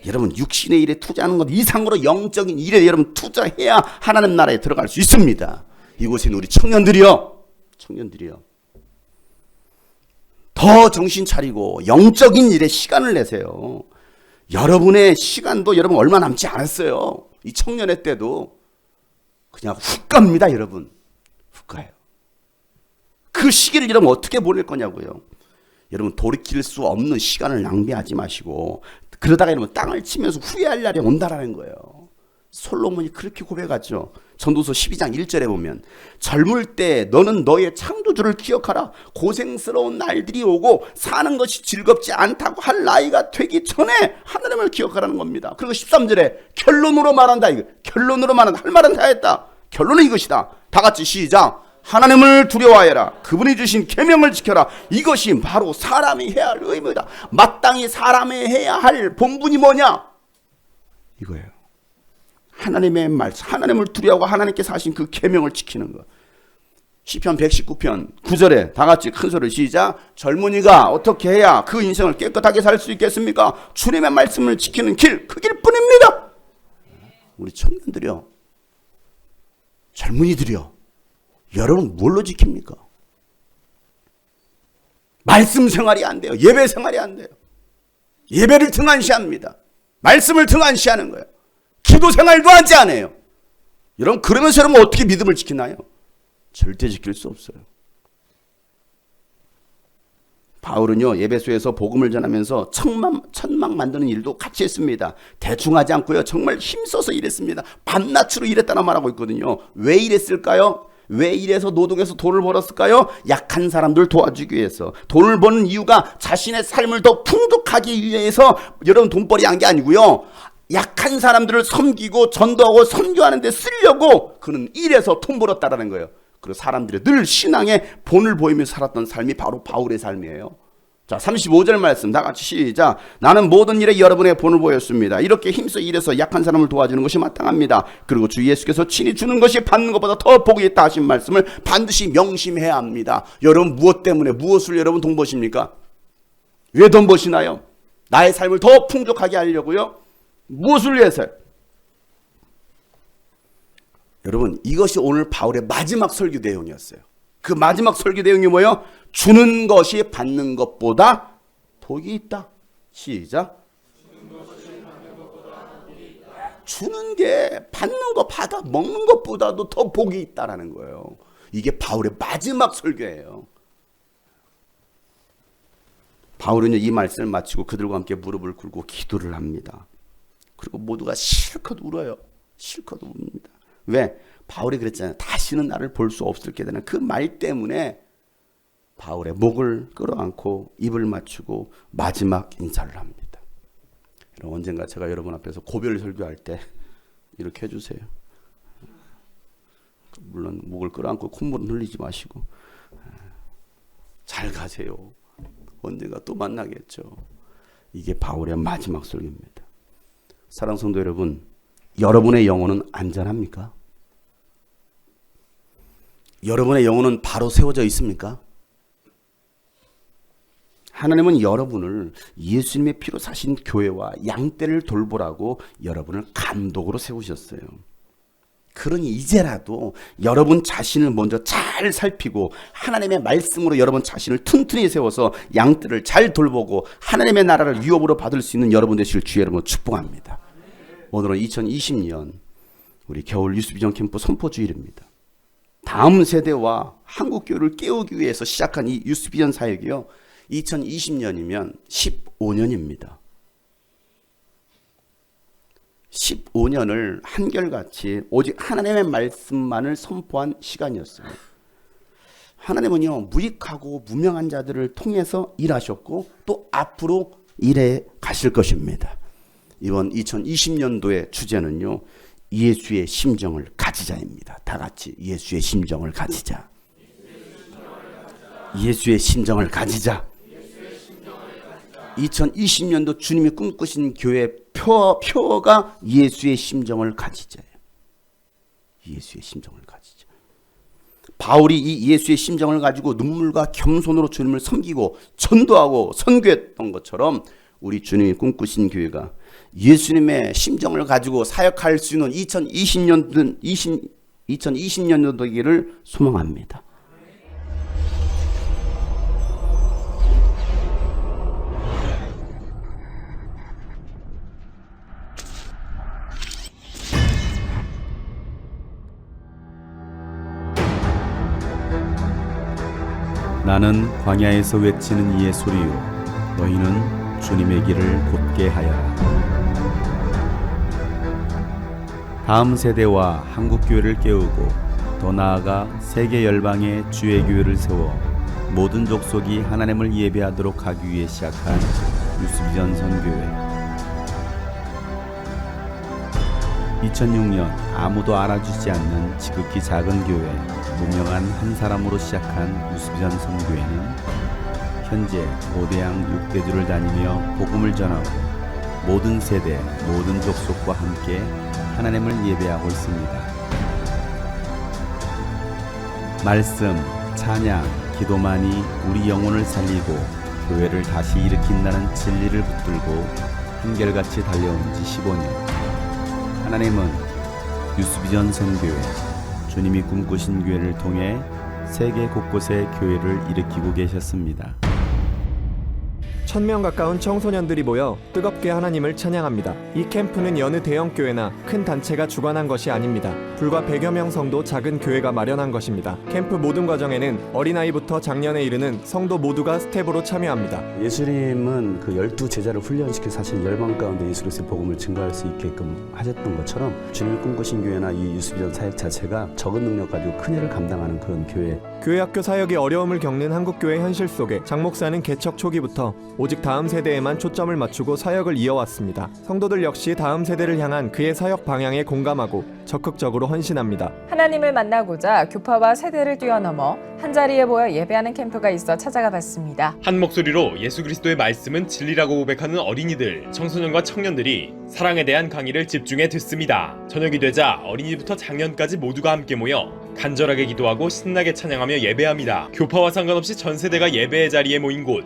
여러분, 육신의 일에 투자하는 것 이상으로 영적인 일에 여러분 투자해야 하나님 나라에 들어갈 수 있습니다. 이곳에 있는 우리 청년들이요, 더 정신 차리고 영적인 일에 시간을 내세요. 여러분의 시간도 여러분 얼마 남지 않았어요. 이 청년의 때도 그냥 훅 갑니다. 여러분, 훅 가요. 그 시기를 여러분 어떻게 보낼 거냐고요. 여러분, 돌이킬 수 없는 시간을 낭비하지 마시고, 그러다가 여러분 땅을 치면서 후회할 날이 온다라는 거예요. 솔로몬이 그렇게 고백하죠. 전도서 12장 1절에 보면, 젊을 때 너는 너의 창조주를 기억하라. 고생스러운 날들이 오고 사는 것이 즐겁지 않다고 할 나이가 되기 전에 하나님을 기억하라는 겁니다. 그리고 13절에 결론으로 말한다. 결론으로 말한다. 할 말은 다 했다. 결론은 이것이다. 다 같이 시작. 하나님을 두려워하여라. 그분이 주신 계명을 지켜라. 이것이 바로 사람이 해야 할 의무다. 마땅히 사람이 해야 할 본분이 뭐냐? 이거예요. 하나님의 말씀, 하나님을 두려워하고 하나님께서 하신 그 계명을 지키는 것. 시편 119편 9절에 다 같이 큰 소리 시작. 젊은이가 어떻게 해야 그 인생을 깨끗하게 살 수 있겠습니까? 주님의 말씀을 지키는 길, 그 길뿐입니다. 우리 청년들이요, 젊은이들이요, 여러분 뭘로 지킵니까? 말씀 생활이 안 돼요. 예배 생활이 안 돼요. 예배를 등한시합니다. 말씀을 등한시하는 거예요. 기도 생활도 하지 않아요. 여러분 그러면서 여러분 어떻게 믿음을 지키나요? 절대 지킬 수 없어요. 바울은요, 에베소에서 복음을 전하면서 천막 만드는 일도 같이 했습니다. 대충 하지 않고요, 정말 힘써서 일했습니다. 밤낮으로 일했다는 말하고 있거든요. 왜 일했을까요? 왜 일해서 노동해서 돈을 벌었을까요? 약한 사람들 도와주기 위해서. 돈을 버는 이유가 자신의 삶을 더 풍족하기 위해서 여러분 돈벌이 한 게 아니고요, 약한 사람들을 섬기고 전도하고 선교하는 데 쓰려고 그는 일해서 돈 벌었다라는 거예요. 그리고 사람들이 늘 신앙의 본을 보이며 살았던 삶이 바로 바울의 삶이에요. 자, 35절 말씀 다 같이 시작. 나는 모든 일에 여러분의 본을 보였습니다. 이렇게 힘써 일해서 약한 사람을 도와주는 것이 마땅합니다. 그리고 주 예수께서 친히 주는 것이 받는 것보다 더 복이 있다 하신 말씀을 반드시 명심해야 합니다. 여러분 무엇 때문에, 무엇을 여러분 돈 버십니까? 왜 돈 버시나요? 나의 삶을 더 풍족하게 하려고요? 무엇을 위해서요? 여러분 이것이 오늘 바울의 마지막 설교 내용이었어요. 그 마지막 설교 내용이 뭐예요? 주는 것이 받는 것보다 복이 있다. 시작. 주는 게 받는 거 받아 먹는 것보다도 더 복이 있다라는 거예요. 이게 바울의 마지막 설교예요. 바울은 이 말씀을 마치고 그들과 함께 무릎을 꿇고 기도를 합니다. 그리고 모두가 실컷 울어요. 실컷 웁니다. 왜? 바울이 그랬잖아요. 다시는 나를 볼 수 없을게 되는 그 말 때문에 바울의 목을 끌어안고 입을 맞추고 마지막 인사를 합니다. 언젠가 제가 여러분 앞에서 고별 설교할 때 이렇게 해주세요. 물론 목을 끌어안고 콧물은 흘리지 마시고 잘 가세요. 언젠가 또 만나겠죠. 이게 바울의 마지막 설교입니다. 사랑하는 성도 여러분, 여러분의 영혼은 안전합니까? 여러분의 영혼은 바로 세워져 있습니까? 하나님은 여러분을 예수님의 피로 사신 교회와 양떼를 돌보라고 여러분을 감독으로 세우셨어요. 그러니 이제라도 여러분 자신을 먼저 잘 살피고 하나님의 말씀으로 여러분 자신을 튼튼히 세워서 양떼를 잘 돌보고 하나님의 나라를 유업으로 받을 수 있는 여러분 되실 주의 이름으로 축복합니다. 오늘은 2020년 우리 겨울 유스비전 캠프 선포주일입니다. 다음 세대와 한국교회를 깨우기 위해서 시작한 이 유스비전 사역이요, 2020년이면 15년입니다. 15년을 한결같이 오직 하나님의 말씀만을 선포한 시간이었어요. 하나님은요, 무익하고 무명한 자들을 통해서 일하셨고 또 앞으로 일해 가실 것입니다. 이번 2020년도의 주제는요, 예수의 심정을 가지자입니다. 다 같이 예수의 심정을 가지자. 예수의 심정을 가지자. 2020년도 주님이 꿈꾸신 교회 표어가 예수의 심정을 가지자예요. 예수의 심정을 가지자. 바울이 이 예수의 심정을 가지고 눈물과 겸손으로 주님을 섬기고 전도하고 선교했던 것처럼 우리 주님이 꿈꾸신 교회가 예수님의 심정을 가지고 사역할 수 있는 2020년도 되기를 소망합니다. 나는 광야에서 외치는 이의 소리요, 너희는 주님의 길을 곧게 하여라. 다음 세대와 한국교회를 깨우고 더 나아가 세계 열방에 주의 교회를 세워 모든 족속이 하나님을 예배하도록 하기 위해 시작한 유스비전 선교회. 2006년 아무도 알아주지 않는 지극히 작은 교회, 무명한 한 사람으로 시작한 유스비전 선교회는 현재 고대양 6대주를 다니며 복음을 전하고 모든 세대, 모든 족속과 함께 하나님을 예배하고 있습니다. 말씀, 찬양, 기도만이 우리 영혼을 살리고 교회를 다시 일으킨다는 진리를 붙들고 한결같이 달려온 지 15년. 하나님은 유스비전 선교회, 주님이 꿈꾸신 교회를 통해 세계 곳곳에 교회를 일으키고 계셨습니다. 1000명 가까운 청소년들이 모여 뜨겁게 하나님을 찬양합니다. 이 캠프는 여느 대형 교회나 큰 단체가 주관한 것이 아닙니다. 불과 100여 명 성도 작은 교회가 마련한 것입니다. 캠프 모든 과정에는 어린아이부터 장년에 이르는 성도 모두가 스텝으로 참여합니다. 예수님은 그 12제자를 훈련시켜 사실 열방 가운데 예수 그리스도의 복음을 증거할 수 있게끔 하셨던 것처럼 주님이 꿈꾸신 교회나 이 유스비전 사역 자체가 적은 능력 가지고 큰 일을 감당하는 그런 교회. 교회 학교 사역이 어려움을 겪는 한국교회 현실 속에 장 목사는 개척 초기부터 오직 다음 세대에만 초점을 맞추고 사역을 이어왔습니다. 성도들 역시 다음 세대를 향한 그의 사역 방향에 공감하고 적극적으로 헌신합니다. 하나님을 만나고자 교파와 세대를 뛰어넘어 한자리에 모여 예배하는 캠프가 있어 찾아가 봤습니다. 한 목소리로 예수 그리스도의 말씀은 진리라고 고백하는 어린이들, 청소년과 청년들이 사랑에 대한 강의를 집중해 듣습니다. 저녁이 되자 어린이부터 장년까지 모두가 함께 모여 간절하게 기도하고 신나게 찬양하며 예배합니다. 교파와 상관없이 전 세대가 예배의 자리에 모인 곳,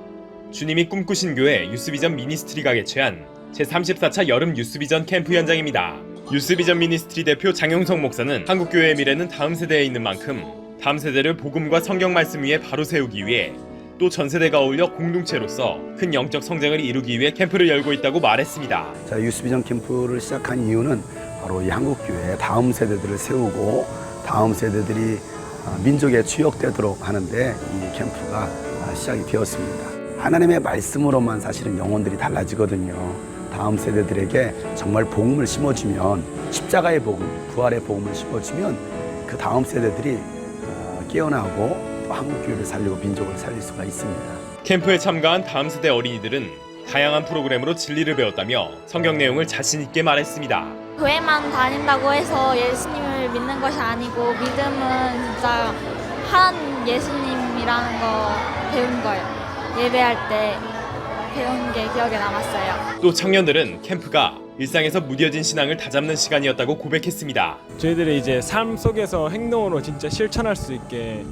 주님이 꿈꾸신 교회 유스비전 미니스트리가 개최한 제34차 여름 유스비전 캠프 현장입니다. 유스비전 미니스트리 대표 장용석 목사는 한국교회의 미래는 다음 세대에 있는 만큼 다음 세대를 복음과 성경 말씀 위에 바로 세우기 위해 또 전 세대가 어울려 공동체로서 큰 영적 성장을 이루기 위해 캠프를 열고 있다고 말했습니다. 자, 유스비전 캠프를 시작한 이유는 바로 이 한국교회의 다음 세대들을 세우고 다음 세대들이 민족에 추역되도록 하는데 이 캠프가 시작이 되었습니다. 하나님의 말씀으로만 사실은 영혼들이 달라지거든요. 다음 세대들에게 정말 복음을 심어주면, 십자가의 복음, 부활의 복음을 심어주면 그 다음 세대들이 깨어나고 또 한국교회를 살리고 민족을 살릴 수가 있습니다. 캠프에 참가한 다음 세대 어린이들은 다양한 프로그램으로 진리를 배웠다며 성경 내용을 자신 있게 말했습니다. 교회만 다닌다고 해서 예수님을 믿는 것이 아니고 믿음은 진짜 한 예수님이라는 거 배운 거예요. 예배할 때 배운 게 기억에 남았어요. 또 청년들은 캠프가 일상에서 무뎌진 신앙을 다잡는 시간이었다고 고백했습니다. 저희들이 이제 삶 속에서 행동으로 진짜 실천할 수 있게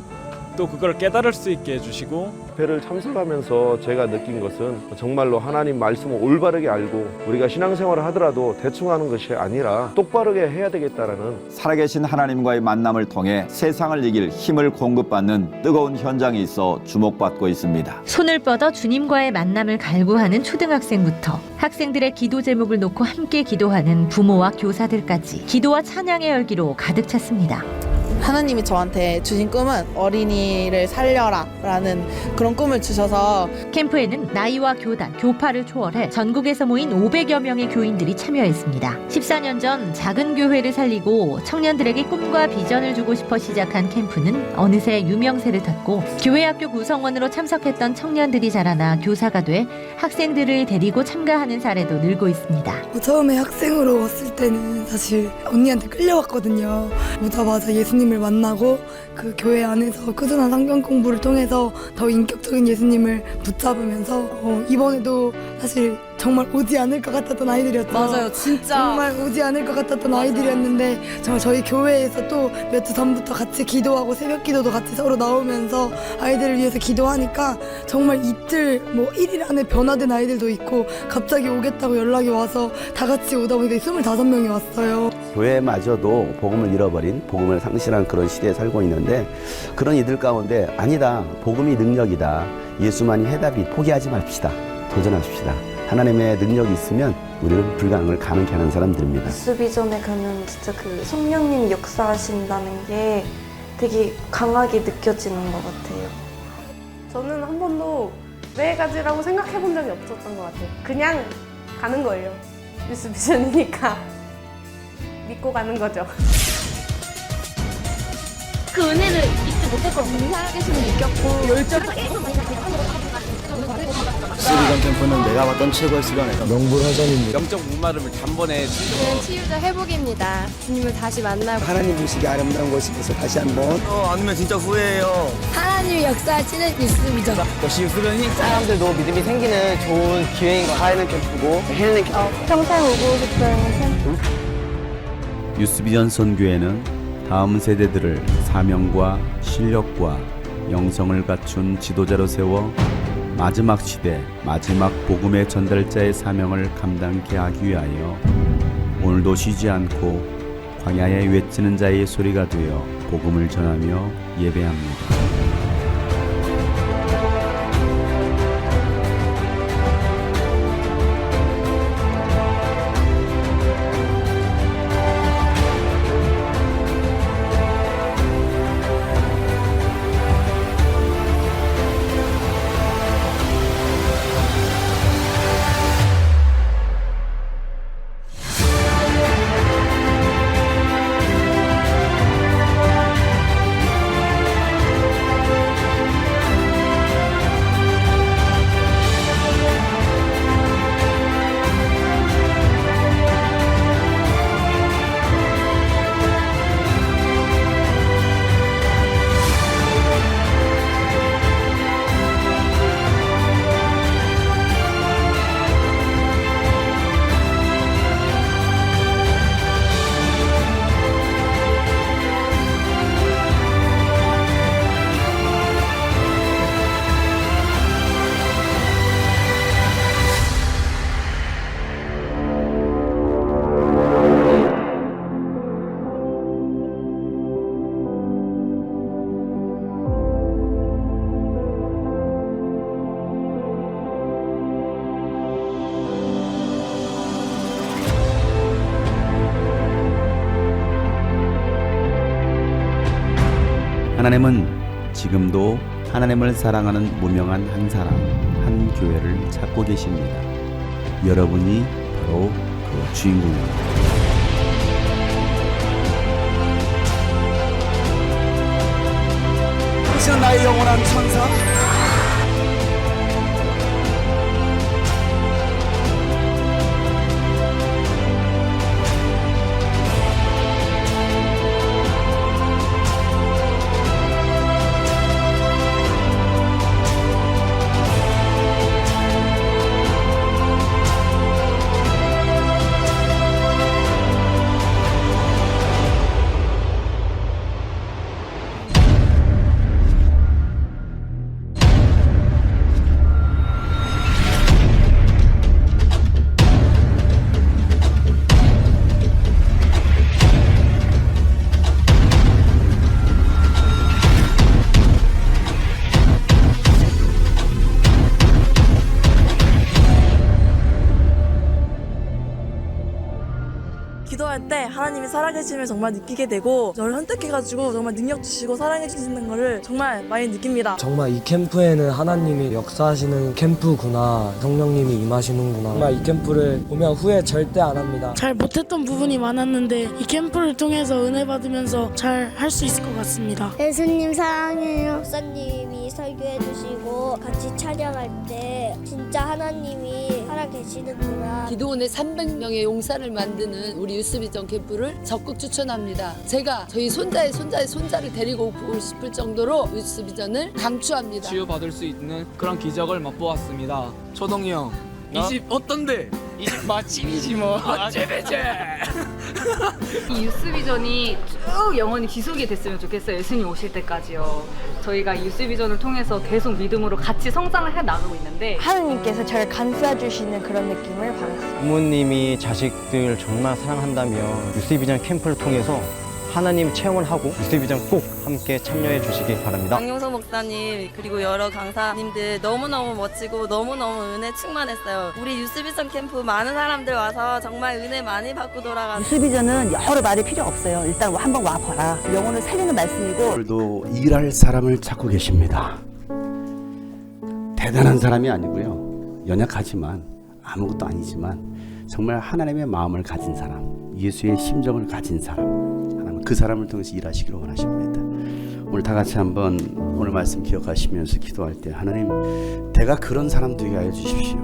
또 그걸 깨달을 수 있게 해주시고, 집회를 참석하면서 제가 느낀 것은 정말로 하나님 말씀을 올바르게 알고 우리가 신앙생활을 하더라도 대충 하는 것이 아니라 똑바르게 해야 되겠다라는, 살아계신 하나님과의 만남을 통해 세상을 이길 힘을 공급받는 뜨거운 현장이 있어 주목받고 있습니다. 손을 뻗어 주님과의 만남을 갈구하는 초등학생부터 학생들의 기도 제목을 놓고 함께 기도하는 부모와 교사들까지 기도와 찬양의 열기로 가득 찼습니다. 하나님이 저한테 주신 꿈은 어린이를 살려라 라는 그런 꿈을 주셔서 캠프에는 나이와 교단, 교파를 초월해 전국에서 모인 500여 명의 교인들이 참여했습니다. 14년 전 작은 교회를 살리고 청년들에게 꿈과 비전을 주고 싶어 시작한 캠프는 어느새 유명세를 탔고 교회 학교 구성원으로 참석했던 청년들이 자라나 교사가 돼 학생들을 데리고 참가하는 사례도 늘고 있습니다. 처음에 학생으로 왔을 때는 사실 언니한테 끌려왔거든요. 오자마자 예수님을 만나고 그 교회 안에서 꾸준한 성경 공부를 통해서 더 인격적인 예수님을 붙잡으면서 이번에도 사실 정말 오지 않을 것 같았던 아이들이었죠. 맞아요, 진짜 정말 오지 않을 것 같았던 아이들이었는데 정말 저희 교회에서 또 몇 주 전부터 같이 기도하고 새벽 기도도 같이 서로 나오면서 아이들을 위해서 기도하니까 정말 이틀 1일 안에 변화된 아이들도 있고 갑자기 오겠다고 연락이 와서 다 같이 오다 보니까 25명이 왔어요. 교회마저도 복음을 잃어버린, 복음을 상실한 그런 시대에 살고 있는데 그런 이들 가운데 아니다, 복음이 능력이다, 예수만이 해답이, 포기하지 맙시다, 도전합시다. 하나님의 능력이 있으면 우리는 불가능을 가능케 하는 사람들입니다. 유스비전에 가면 진짜 그 성령님 역사하신다는 게 되게 강하게 느껴지는 것 같아요. 저는 한 번도 왜 가지라고 생각해 본 적이 없었던 것 같아요. 그냥 가는 거예요. 유스비전이니까 믿고 가는 거죠. 그 은혜를 잊지 못할 거라고 살아계심을 느꼈고 열정을 유스비전 캠프는 내가 봤던 최고의 수련회다. 명불허전입니다. 영적 목마름을 단번에 저는 치유자 회복입니다. 주님을 다시 만나고 하나님 보시기 아름다운 곳에서 다시 한번 아니면 진짜 후회해요. 하나님의 역사하시는 유스비전. 역시 유스비전이 사람들도 믿음이 생기는 좋은 기회인 것 같아요. 하이는 캠프고 힐링 캠프. 평생 오고 싶은 캠프. 유스비전 선교회는 다음 세대들을 사명과 실력과 영성을 갖춘 지도자로 세워 마지막 시대, 마지막 복음의 전달자의 사명을 감당케 하기 위하여 오늘도 쉬지 않고 광야에 외치는 자의 소리가 되어 복음을 전하며 예배합니다. 하나님은 지금도 하나님을 사랑하는 무명한 한 사람, 한 교회를 찾고 계십니다. 여러분이 바로 그 주인공입니다. 당신은 나의 영원한 천사. 기도할 때 하나님이 살아계심을 정말 느끼게 되고 저를 선택해가지고 정말 능력 주시고 사랑해 주시는 거를 정말 많이 느낍니다. 정말 이 캠프에는 하나님이 역사하시는 캠프구나, 성령님이 임하시는구나. 정말 이 캠프를 오면 후회 절대 안 합니다. 잘 못했던 부분이 많았는데 이 캠프를 통해서 은혜 받으면서 잘 할 수 있을 것 같습니다. 예수님 사랑해요. 목사님이 설교해 주시고 같이 찬양할 때 진짜 하나님이 살아계시는구나. 기도원의 300명의 용사를 만드는 우리 유스비전 캠프를 적극 추천합니다. 제가 저희 손자의 손자를 데리고 오고 싶을 정도로 유스비전을 강추합니다. 치유받을 수 있는 그런 기적을 맛보았습니다. 초동이 형, 이 집 어떤데? 이 집 맛집이지 뭐. 어째배째. 이 유스비전이 쭉 영원히 지속이 됐으면 좋겠어요. 예수님 오실 때까지요. 저희가 이 유스비전을 통해서 계속 믿음으로 같이 성장을 해 나가고 있는데 하느님께서 저를 감싸 주시는 그런 느낌을 받았어요. 부모님이 자식들 정말 사랑한다면 유스비전 캠프를 통해서 하나님 체험을 하고 유스비전 꼭 함께 참여해 주시기 바랍니다. 강용석 목사님 그리고 여러 강사님들 너무너무 멋지고 너무너무 은혜 충만했어요. 우리 유스비전 캠프 많은 사람들 와서 정말 은혜 많이 받고 돌아가는. 유스비전은 여러 말이 필요 없어요. 일단 한번 와봐라. 영혼을 살리는 말씀이고. 오늘도 일할 사람을 찾고 계십니다. 대단한 사람이 아니고요. 연약하지만 아무것도 아니지만 정말 하나님의 마음을 가진 사람, 예수의 심정을 가진 사람, 하나님 그 사람을 통해서 일하시기를 원하십니다. 오늘 다 같이 한번 오늘 말씀 기억하시면서 기도할 때 하나님 내가 그런 사람 되게 하여 주십시오.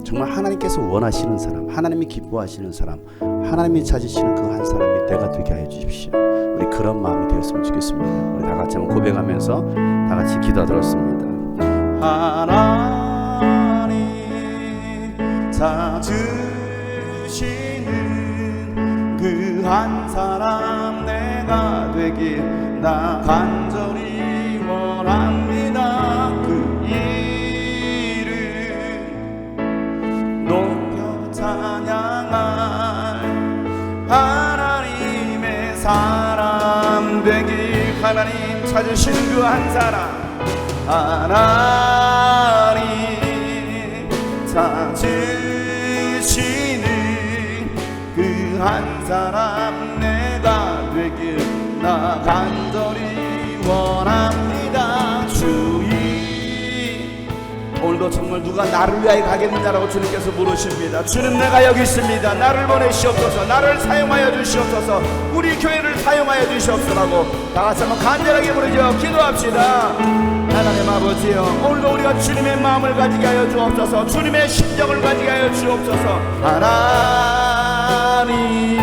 정말 하나님께서 원하시는 사람, 하나님이 기뻐하시는 사람, 하나님이 찾으시는 그 한 사람이 내가 되게 하여 주십시오. 우리 그런 마음이 되었으면 좋겠습니다. 우리 다 같이 한번 고백하면서 다 같이 기도하도록습니다. 하나님 찾으시는 그 한 사람 내가 되길 나 간절히 원합니다. 그 이름 높여 찬양할 하나님의 사람 되길. 하나님 찾으시는 그 한 사람, 하나님 찾으시는 그 한 사람 내가 되길 나 간절히 원합니다. 주님, 오늘도 정말 누가 나를 위하여 가겠느냐라고 주님께서 물으십니다. 주님, 내가 여기 있습니다. 나를 보내시옵소서. 나를 사용하여 주시옵소서. 우리 교회를 사용하여 주시옵소서라고 다 같이 한번 간절하게 부르죠. 기도합시다. 하나님 아버지여, 오늘도 우리가 주님의 마음을 가지게 하여 주옵소서. 주님의 심정을 가지게 하여 주옵소서. 하나님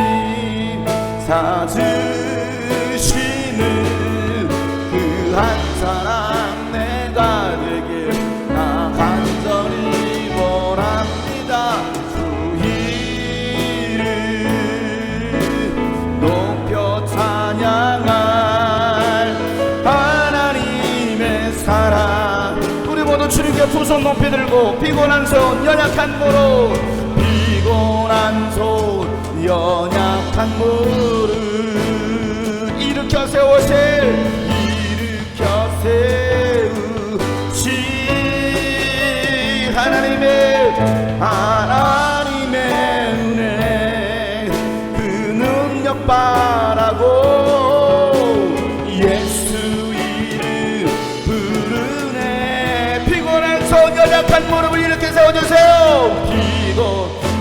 찾으시는 그 한 사람 내가 되길 나 간절히 원합니다. 주 이름 높여 찬양할 하나님의 사랑. 우리 모두 주님께 두 손 높이 들고 피곤한 손 연약한 무릎, 피곤한 손 연약한 무릎 일으켜 세우실, 일으켜 세우시 하나님의 은혜 그 능력 바라고 예수 이름 부르네. 피곤한 손 연약한 무릎을 일으켜 세워주세요.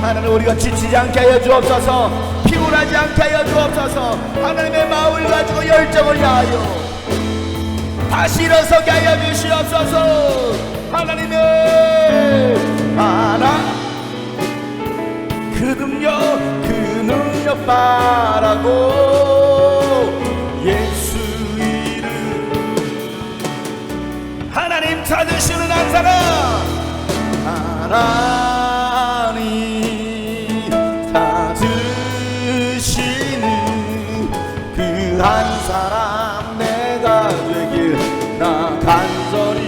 하나님, 우리가 지치지 않게 하여 주옵소서. 피곤하지 않게 하여 주옵소서. 하나님의 마음을 가지고 열정을 다하여 다시 일어서게 하여 주시옵소서. 하나님의 그 능력 바라고 예수 이름 하나님 찾으시는 한 사람, 하나님 찾으시는 그 한 사람 내가 되길 나 간절히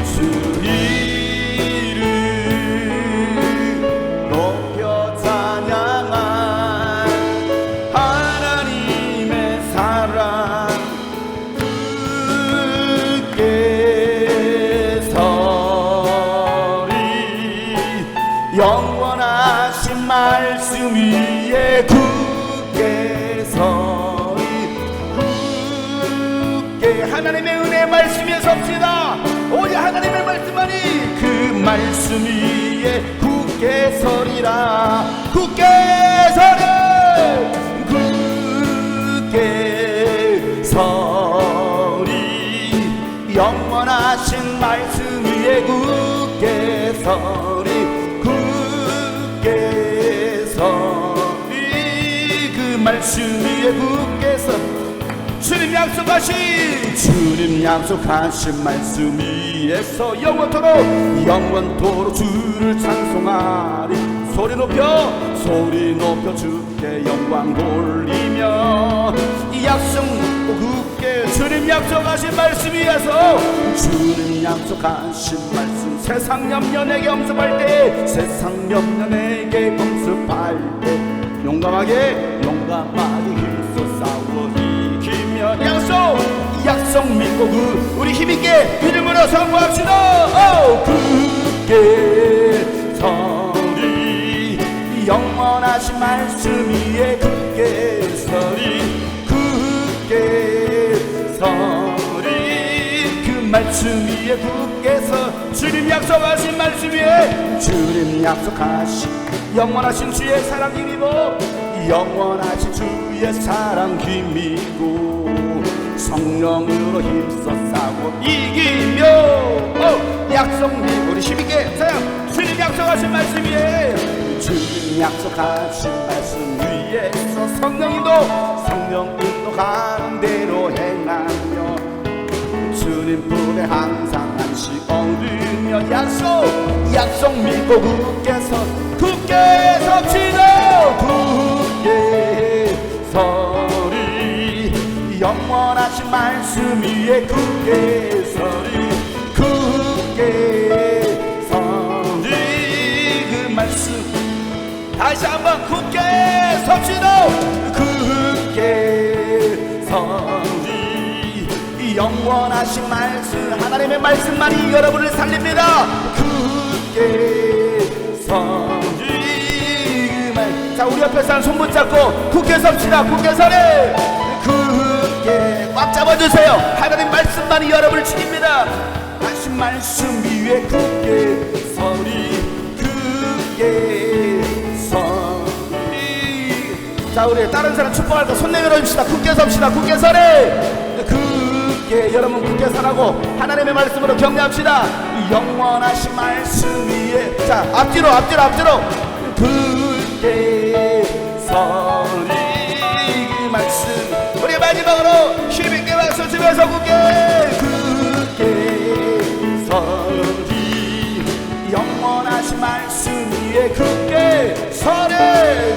주 이름 높여 찬양할 하나님의 사랑 굳게 서리 영원하신 말씀 위에 굳게 서리 굳게 하나님의 은혜 말씀 위에 섭시다. 오직 하나님의 말씀만이 그 말씀 위에 굳게 서리라. 굳게 서리 굳게 서리 영원하신 말씀 위에 굳게 서리 굳게 서리 그 말씀 위에 굳게 서리 주님 약속하신 말씀 위에서 영원토록 주를 찬송하리. 소리 높여 주께 영광 돌리며 이 약속 굳게 주님 약속하신 말씀 위에서 주님 약속하신 말씀 세상 염려 내게 엄습할 때 용감하게 힘써 싸워 이기며 약속 믿고 우리 힘있게 믿음으로 선포합시다. 굳게 서리 영원하신 말씀 위에 굳게 서리 그 말씀 위에 굳게 서 주님 약속하신 말씀 위에 주님 약속하신 영원하신 주의 사랑 힘입어 영원하신 주의 사랑 힘입고 성령으로 힘써 싸고 이기며 약속 우리 힘있게 사랑 주님 약속하신 말씀 위에 주님 약속하신 말씀 위에서 성령 인도 가는 대로 행하며 주님 품에 항상 안식 얻으며 약속 믿고 굳게 섭시다 굳게 서리 영원하신 말씀 위에 굳게 서리 그 말씀 다시 한번 굳게 섭시다 굳게 서리 영원하신 말씀 하나님의 말씀만이 여러분을 살립니다 굳게 서리 자 우리 옆에 사람 손 붙잡고 굳게 섭시다 굳게 서래 굳게 꽉 잡아주세요 하나님 말씀만이 여러분을 지킵니다 하신 말씀 위에 굳게 서리 굳게 서리 자 우리 다른 사람 축복할 때 손 내밀어 줍시다 굳게 섭시다 굳게 서래 굳게 여러분 굳게 서라고 하나님의 말씀으로 격려합시다 영원하신 말씀 위에 자 앞뒤로 굳게 서리 그 말씀 우리 마지막으로 힘있게 박수 치면서 굳게 서리 영원하신 말씀 위에 굳게 서리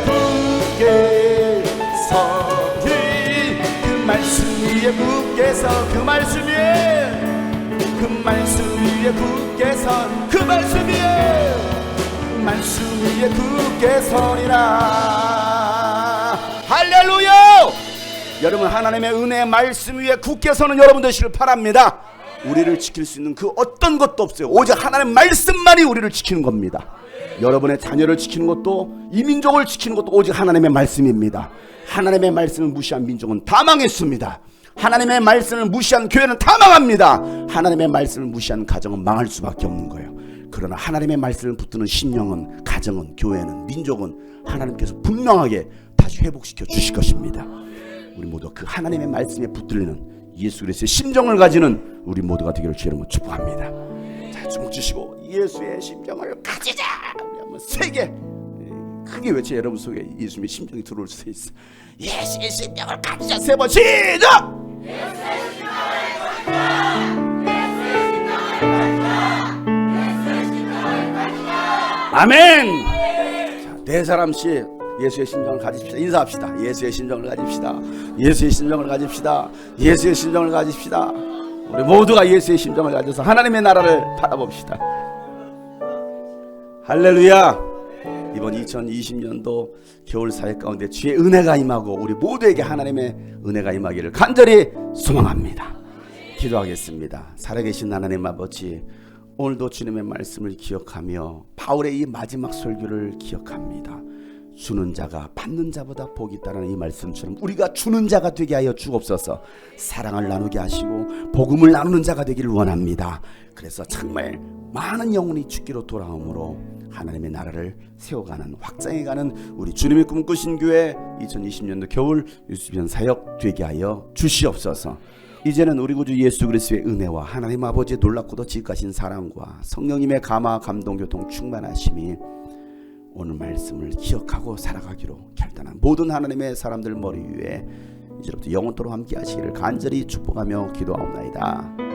굳게 서리 그 말씀 위에 굳게 서 그 말씀 위에 굳게 서 그 말씀 위에 굳게 서리라 할렐루야 여러분 하나님의 은혜의 말씀 위에 굳게 서는 여러분 되시길 바랍니다 우리를 지킬 수 있는 그 어떤 것도 없어요 오직 하나님의 말씀만이 우리를 지키는 겁니다 여러분의 자녀를 지키는 것도 이 민족을 지키는 것도 오직 하나님의 말씀입니다 하나님의 말씀을 무시한 민족은 다 망했습니다 하나님의 말씀을 무시한 교회는 다 망합니다 하나님의 말씀을 무시한 가정은 망할 수밖에 없는 거예요 그러나 하나님의 말씀을 붙드는 신령은 가정은 교회는 민족은 하나님께서 분명하게 다시 회복시켜 주실 것입니다 우리 모두 그 하나님의 말씀에 붙들리는 예수 그리스도의 심정을 가지는 우리 모두가 되기를 주의 이름으로 축복합니다 자 주목 주시고 예수의 심정을 가지자 우리 한번 세게 크게 외쳐 여러분 속에 예수님의 심정이 들어올 수 있어 예수의 심정을 가지자 세 번 시작 예수의 심정을 가지자 아멘. 자, 네 사람씩 예수의 심정을 가집시다. 인사합시다. 예수의 심정을 가집시다. 예수의 심정을 가집시다. 예수의 심정을 가집시다. 우리 모두가 예수의 심정을 가져서 하나님의 나라를 바라봅시다. 할렐루야. 이번 2020년도 겨울 사역 가운데 주의 은혜가 임하고 우리 모두에게 하나님의 은혜가 임하기를 간절히 소망합니다. 기도하겠습니다. 살아계신 하나님 아버지 오늘도 주님의 말씀을 기억하며 바울의 이 마지막 설교를 기억합니다. 주는 자가 받는 자보다 복이 있다는 이 말씀처럼 우리가 주는 자가 되게 하여 주옵소서. 사랑을 나누게 하시고 복음을 나누는 자가 되기를 원합니다. 그래서 정말 많은 영혼이 주께로 돌아오므로 하나님의 나라를 세워가는 확장해가는 우리 주님의 꿈꾸신 교회 2020년도 겨울 유수비전 사역 되게 하여 주시옵소서. 이제는 우리 구주 예수 그리스도의 은혜와 하나님 아버지의 놀랍고도 지극하신 사랑과 성령님의 감화 감동 교통 충만하심이 오늘 말씀을 기억하고 살아가기로 결단한 모든 하나님의 사람들 머리 위에 이제부터 영원토록 함께 하시기를 간절히 축복하며 기도하옵나이다.